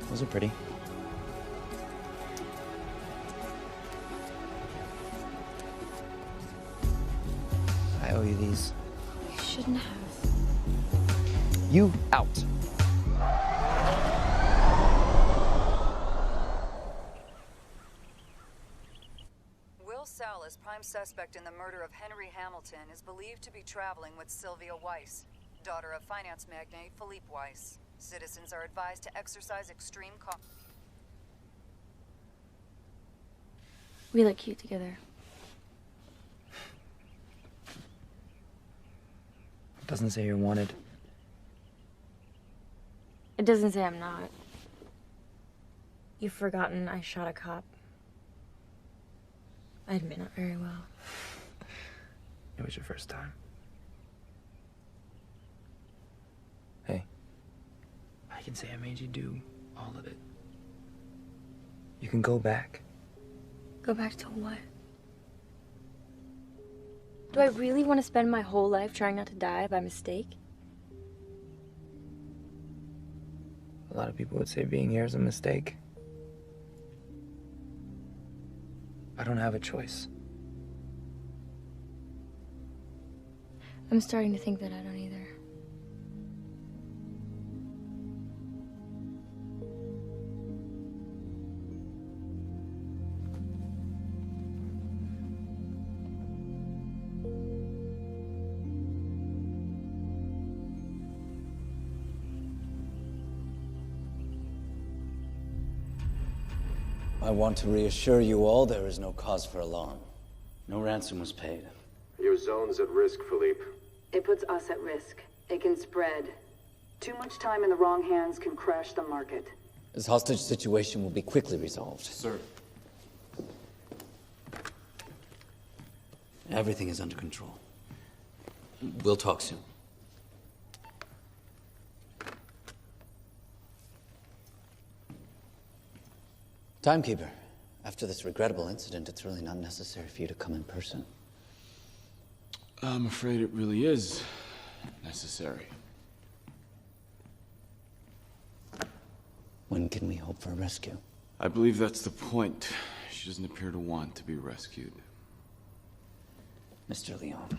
Those are pretty. I owe you these. You shouldn't have. You out. Will Salas, prime suspect in the murder of Henry Hamilton, is believed to be traveling with Sylvia Weiss, daughter of finance magnate Philippe Weiss. Citizens are advised to exercise extreme caution. We look cute together. It doesn't say you're wanted. It doesn't say I'm not. You've forgotten I shot a cop. I admit not very well. It was your first time. Hey, I can say I made you do all of it. You can go back. Go back to what? Do I really want to spend my whole life trying not to die by mistake? A lot of people would say being here is a mistake. I don't have a choice. I'm starting to think that I don't either. I want to reassure you all there is no cause for alarm. No ransom was paid. Your zone's at risk, Philippe. It puts us at risk. It can spread. Too much time in the wrong hands can crash the market. This hostage situation will be quickly resolved. Sir. Everything is under control. We'll talk soon. Timekeeper, after this regrettable incident, it's really not necessary for you to come in person. I'm afraid it really is necessary. When can we hope for a rescue? I believe that's the point. She doesn't appear to want to be rescued. Mr. Leon.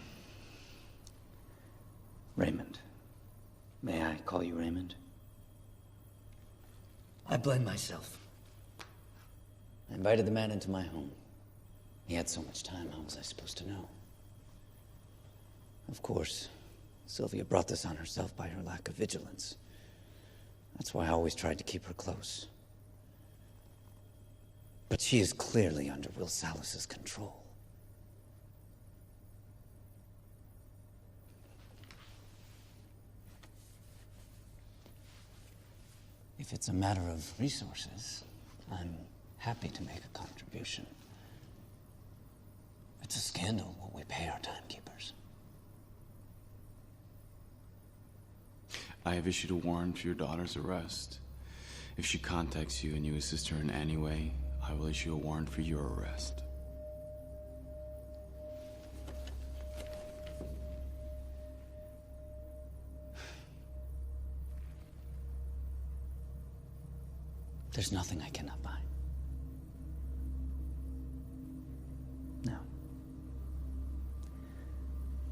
Raymond. May I call you Raymond? I blame myself. I invited the man into my home. He had so much time, how was I supposed to know? Of course, Sylvia brought this on herself by her lack of vigilance. That's why I always tried to keep her close. But she is clearly under Will Salas's control. If it's a matter of resources, I'm happy to make a contribution. It's a scandal what we pay our timekeepers. I have issued a warrant for your daughter's arrest. If she contacts you and you assist her in any way, I will issue a warrant for your arrest. There's nothing I cannot buy. Now,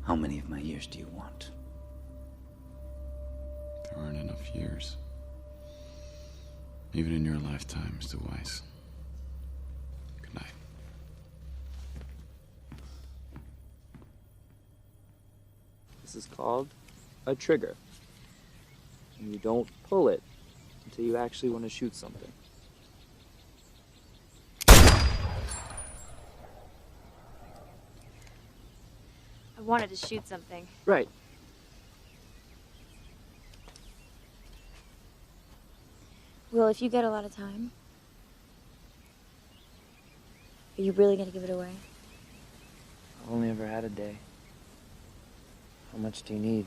how many of my years do you want? There aren't enough years. Even in your lifetime, Mr. Weiss. Good night. This is called a trigger. And you don't pull it until you actually want to shoot something. I wanted to shoot something. Right. Well, if you get a lot of time, are you really gonna give it away? I've only ever had a day. How much do you need?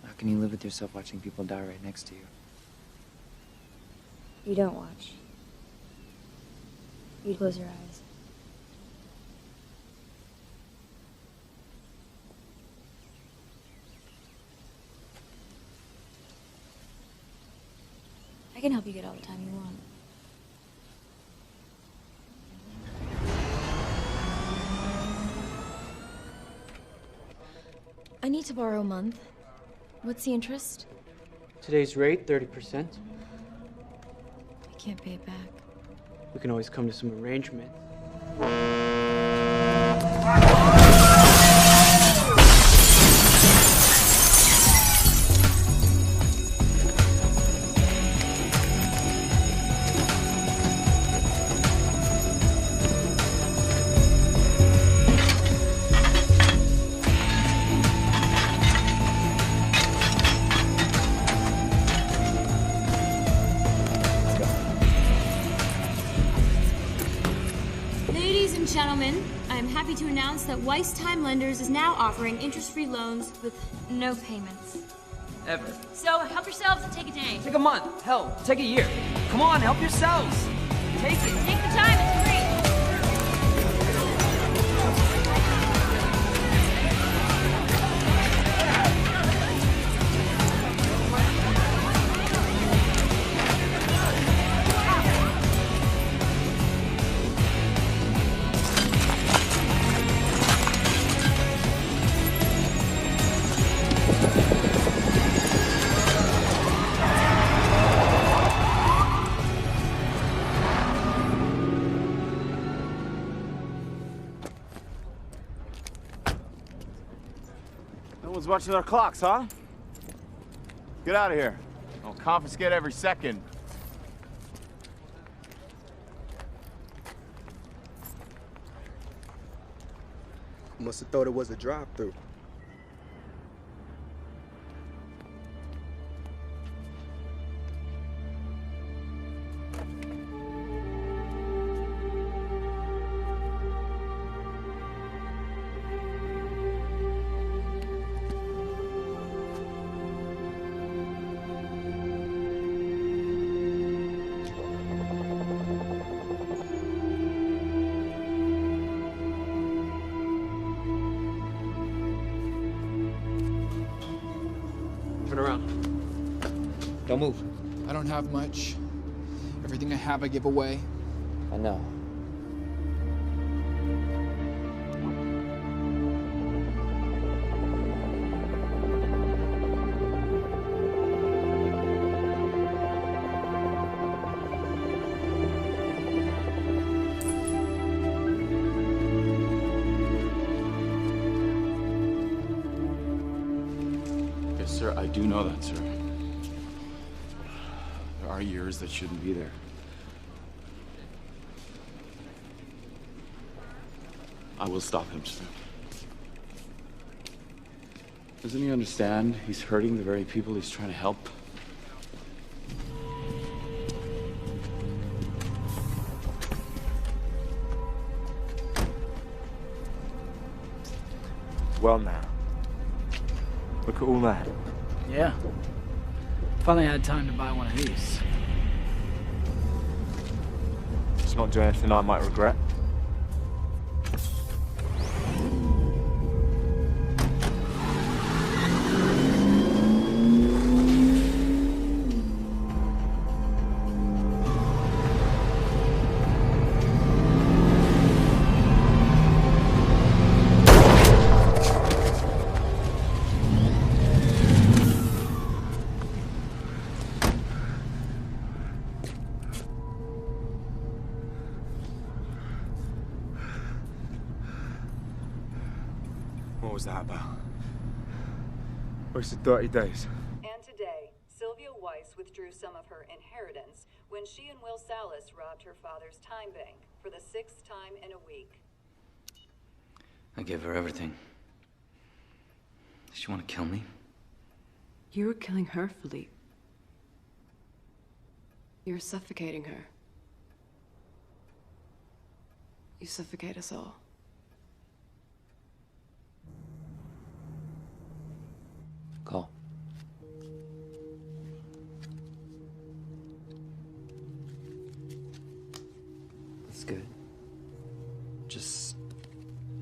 How can you live with yourself watching people die right next to you? You don't watch. You close your eyes. I can help you get all the time you want. I need to borrow a month. What's the interest? Today's rate, 30%. I can't pay it back. We can always come to some arrangement. Gentlemen, I'm happy to announce that Weiss Time Lenders is now offering interest-free loans with no payments. Ever. So help yourselves and take a day. Take a month. Hell, take a year. Come on, help yourselves. Take it. Take the time, it's free. No one's watching our clocks, huh? Get out of here. I'll confiscate every second. Must have thought it was a drive-through. Turn around. Don't move. I don't have much. Everything I have, I give away. I know. Sir, I do know that, sir. There are years that shouldn't be there. I will stop him, sir. Doesn't he understand he's hurting the very people he's trying to help? Well now. Look at all that. Yeah. Finally had time to buy one of these. It's not doing anything I might regret. What was that about? Wasted 30 days. And today, Sylvia Weiss withdrew some of her inheritance when she and Will Salas robbed her father's time bank for the 6th time in a week. I gave her everything. Does she want to kill me? You're killing her, Philippe. You're suffocating her. You suffocate us all. Call. That's good. Just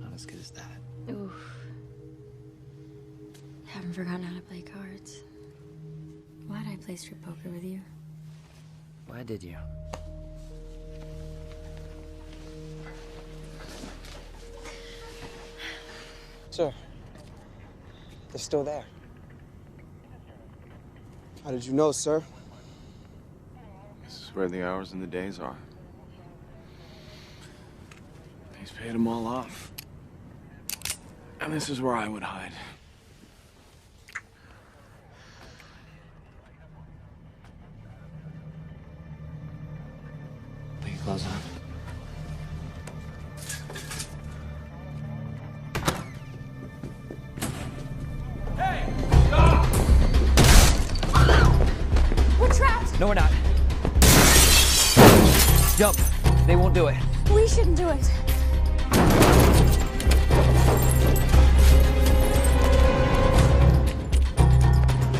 not as good as that. Oof. Haven't forgotten how to play cards. Why'd I play strip poker with you? Why did you? Sir, they're still there. How did you know, sir? This is where the hours and the days are. He's paid them all off. And this is where I would hide. Put your clothes on. We're trapped! No, we're not. Jump. They won't do it. We shouldn't do it.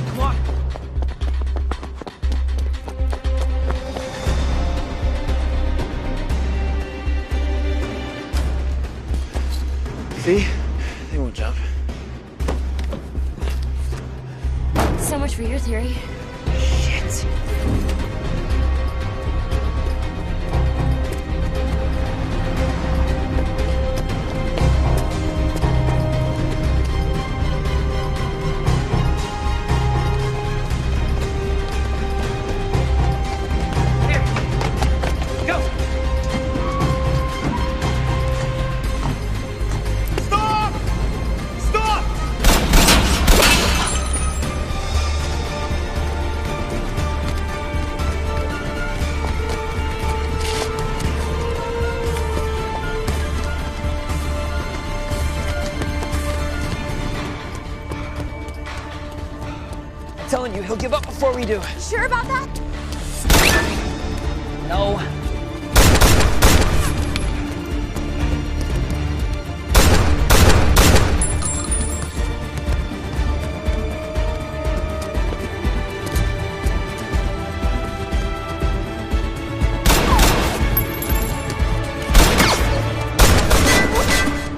Come on. See? They won't jump. So much for your theory. Shit. before we do. Sure about that? No.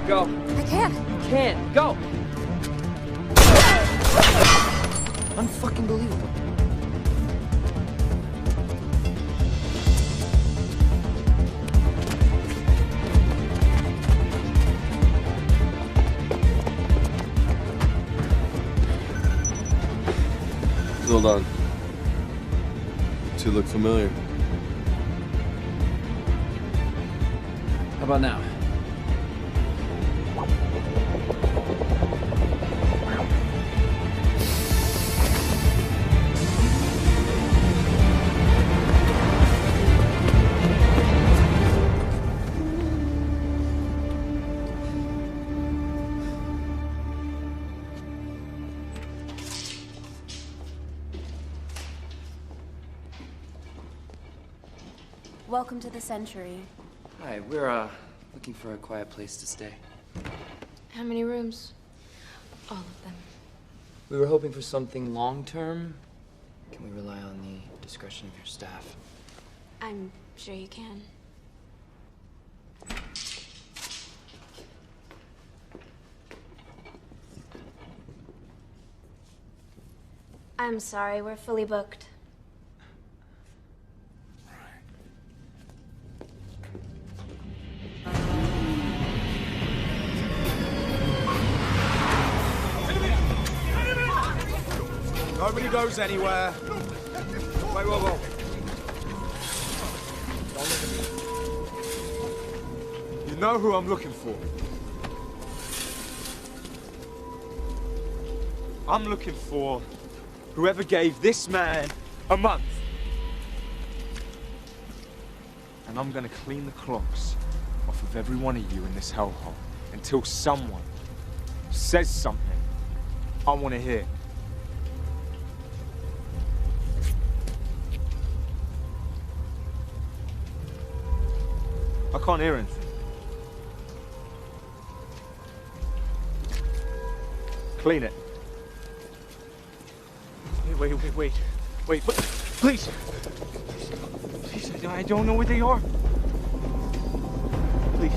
Go. I can't. You can. Go. Unfucking believable. Hold on. Two look familiar. How about now? Welcome to the Century. Hi, we're looking for a quiet place to stay. How many rooms? All of them. We were hoping for something long-term. Can we rely on the discretion of your staff? I'm sure you can. I'm sorry, we're fully booked. Nobody goes anywhere. Wait, whoa. You know who I'm looking for. I'm looking for whoever gave this man a month. And I'm gonna clean the clogs off of every one of you in this hellhole until someone says something I want to hear. I can't hear anything. Clean it. Wait, please. Please, I don't know where they are. Please.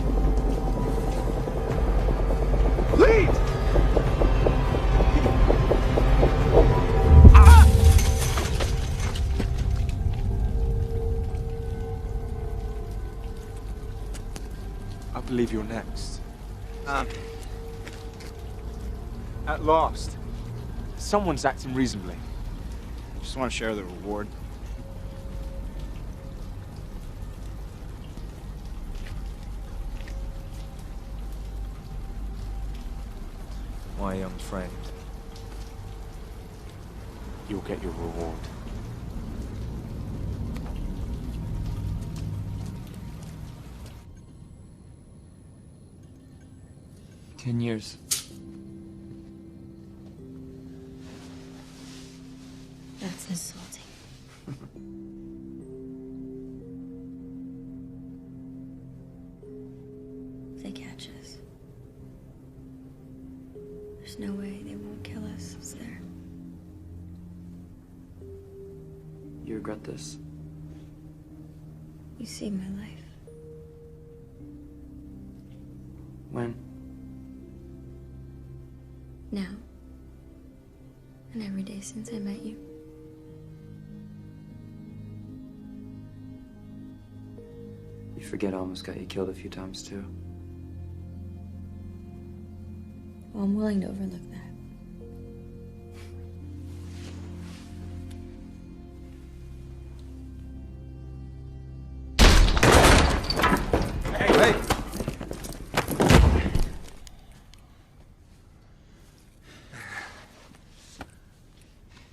Please! I believe you're next. At last, someone's acting reasonably. Just want to share the reward. My young friend, you'll get your reward. "10 years. That's insulting. If they catch us, there's no way they won't kill us, is there? You regret this? You saved my life. When? Now. And every day since I met you. You forget I almost got you killed a few times, too. Well, I'm willing to overlook that. Hey!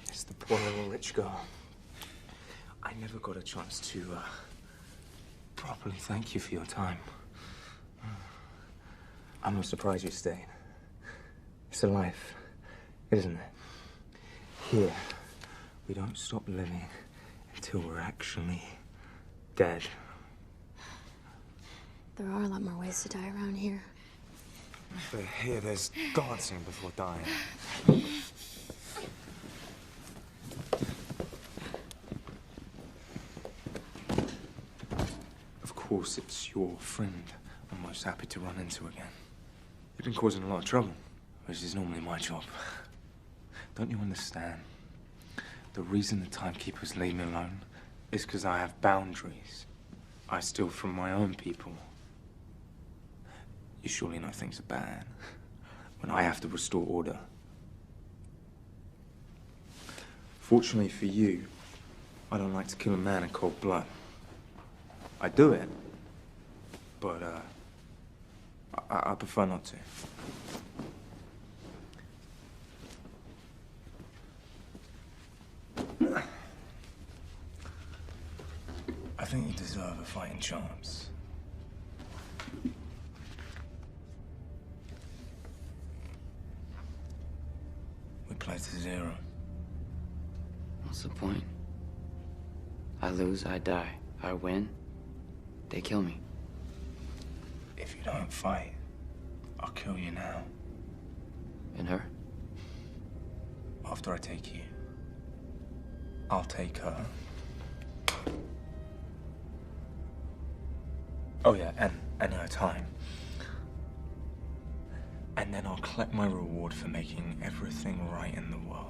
It's the poor little rich girl. I never got a chance to, properly thank you for your time. I'm not surprised you stayed. It's a life, isn't it? Here, We don't stop living until we're actually dead. There are a lot more ways to die around here. But here, there's dancing before dying. Of course, it's your friend I'm most happy to run into again. You've been causing a lot of trouble, which is normally my job. Don't you understand? The reason the timekeepers leave me alone is because I have boundaries. I steal from my own people. You surely know things are bad when I have to restore order. Fortunately for you, I don't like to kill a man in cold blood. I do it, but I prefer not to. I think you deserve a fighting chance. We play to 0. What's the point? I lose, I die. I win, they kill me. If you don't fight, I'll kill you now. And her? After I take you, I'll take her. Oh yeah, and her time. And then I'll collect my reward for making everything right in the world.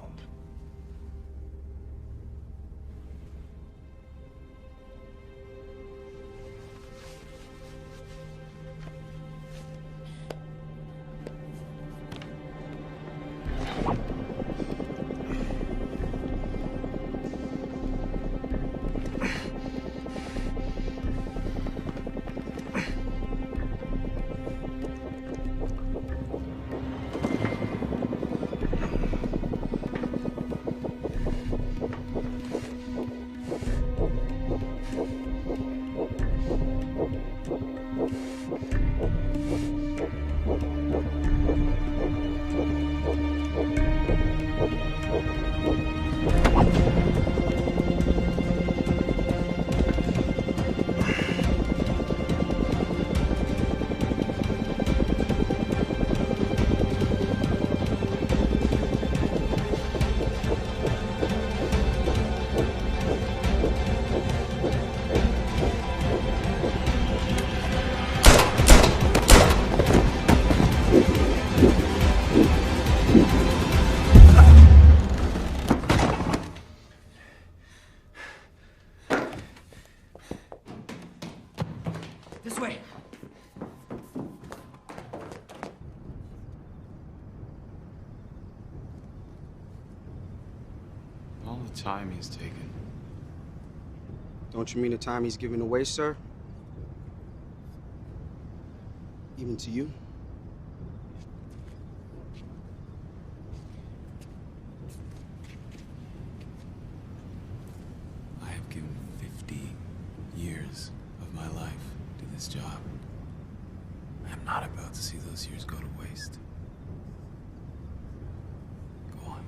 Time he's taken. Don't you mean the time he's giving away, sir? Even to you? I have given 50 years of my life to this job. I'm not about to see those years go to waste. Go on.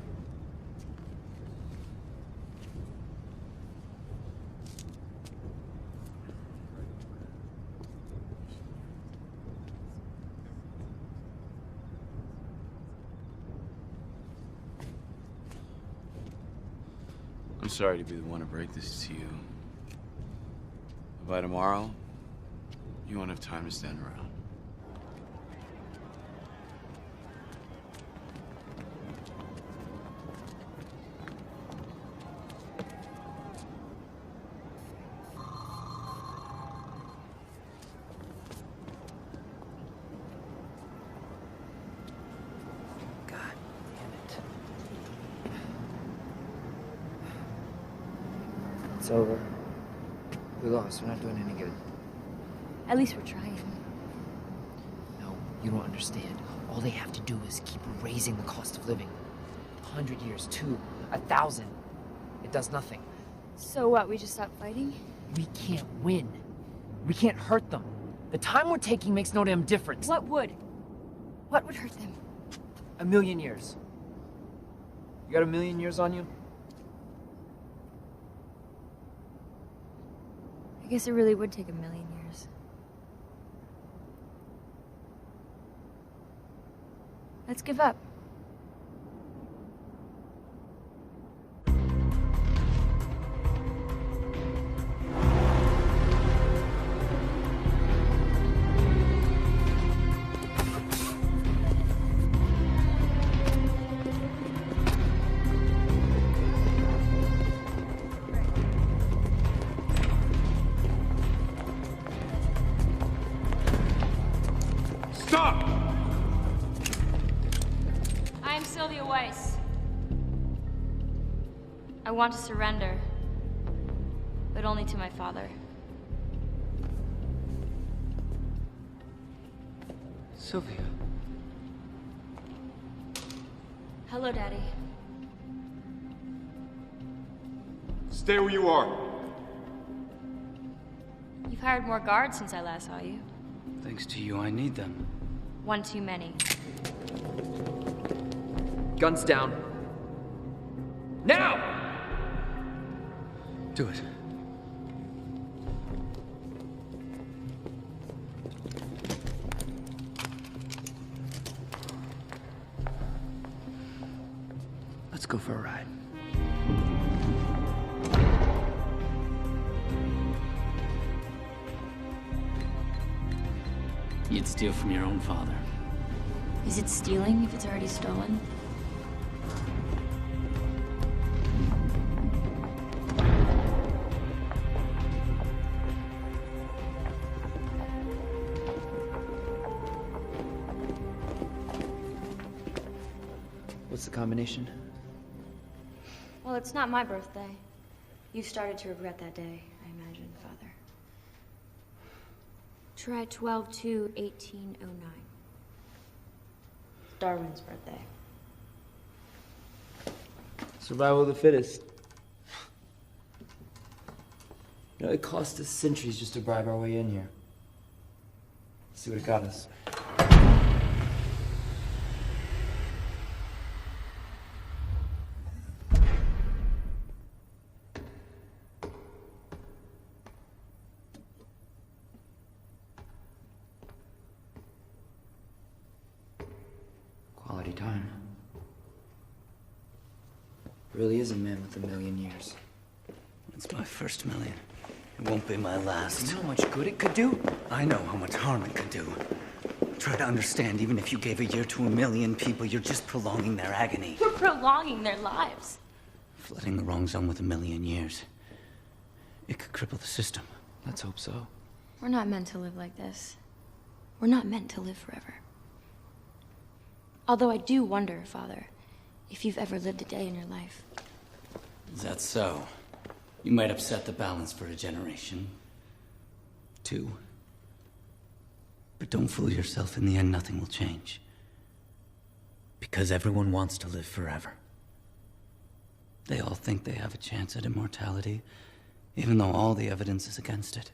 I'm sorry to be the one to break this to you. But by tomorrow, you won't have time to stand around. It's over. We lost. We're not doing any good. At least we're trying. No, you don't understand. All they have to do is keep raising the cost of living. 100 years, 2, 1,000. It does nothing. So what, we just stop fighting? We can't win. We can't hurt them. The time we're taking makes no damn difference. What would? What would hurt them? 1,000,000 years. You got 1,000,000 years on you? guess it really would take a million years. Let's give up. Stop! I am Sylvia Weiss. I want to surrender, but only to my father. Sylvia. Hello, Daddy. Stay where you are. You've hired more guards since I last saw you. Thanks to you, I need them. One too many. Guns down. Now! Do it. Let's go for a ride. You'd steal from your own father. Is it stealing if it's already stolen? What's the combination? Well, it's not my birthday. You've started to regret that day, I imagine, Father. Try 12/2/1809. Darwin's birthday. Survival of the fittest. You know, it cost us centuries just to bribe our way in here. Let's see what it got us. Quality time. Really is a man with a million years. It's my first million. It won't be my last. You know how much good it could do? I know how much harm it could do. Try to understand, even if you gave a year to 1,000,000 people, you're just prolonging their agony. We're prolonging their lives. Flooding the wrong zone with 1,000,000 years. It could cripple the system. Let's hope so. We're not meant to live like this. We're not meant to live forever. Although I do wonder, Father, if you've ever lived a day in your life. Is that so? You might upset the balance for a generation. 2. But don't fool yourself. In the end, nothing will change. Because everyone wants to live forever. They all think they have a chance at immortality, even though all the evidence is against it.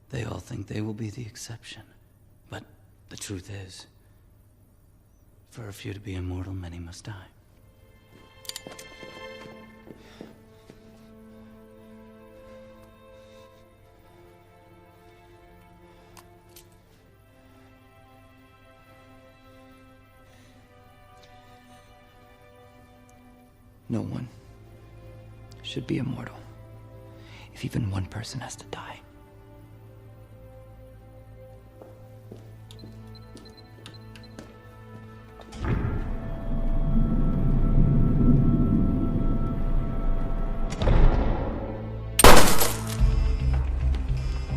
They all think they will be the exception. But the truth is, for a few to be immortal, many must die. No one should be immortal if even one person has to die.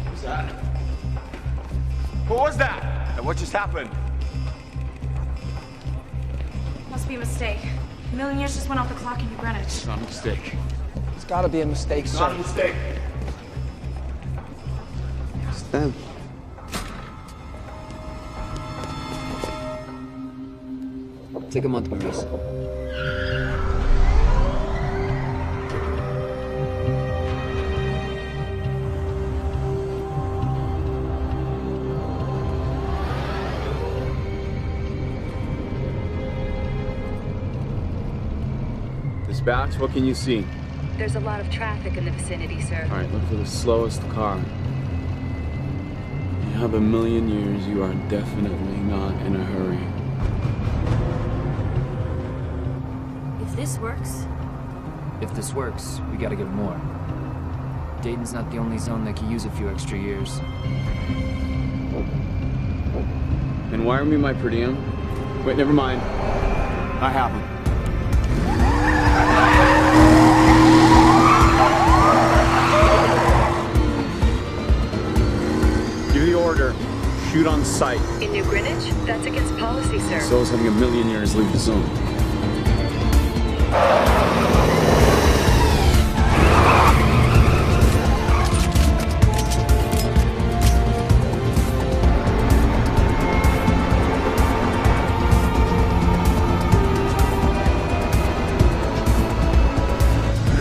What's that? What was that? And what just happened? Must be a mistake. 1,000,000 years just went off the clock in New Greenwich. It's not a mistake. It's gotta be a mistake, It's sir. not a mistake. It's them. Take a month, Maurice. Dispatch, what can you see? There's a lot of traffic in the vicinity, sir. All right, look for the slowest car. You have a million years, you are definitely not in a hurry. If this works... If this works, we gotta get more. Dayton's not the only zone that could use a few extra years. And wire me my per diem. Wait, never mind. I have him. Give the order. Shoot on sight. In New Greenwich? That's against policy, sir. So is having a million years leave the zone.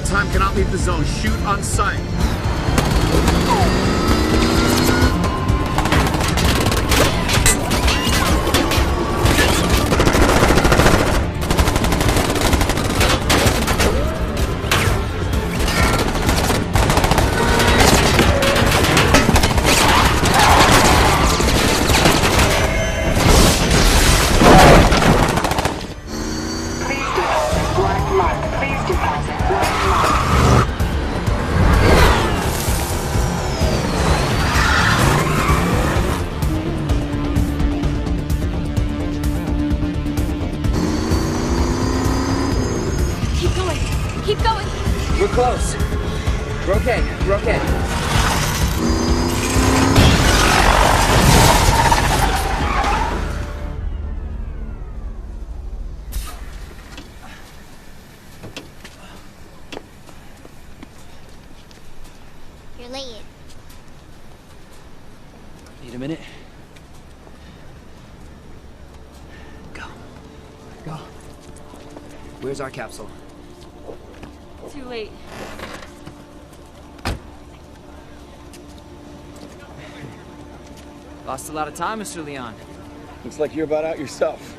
Time cannot leave the zone. Shoot on sight. We're close. We're okay. We're okay. You're late. Need a minute? Go. Go. Where's our capsule? Too late. Lost a lot of time, Mr. Leon. Looks like you're about out yourself.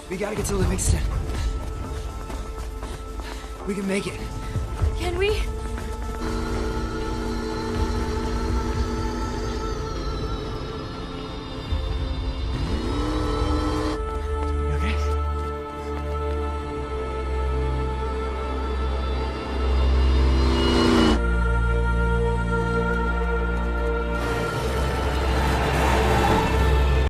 We gotta get to Livingston. We can make it. Can we?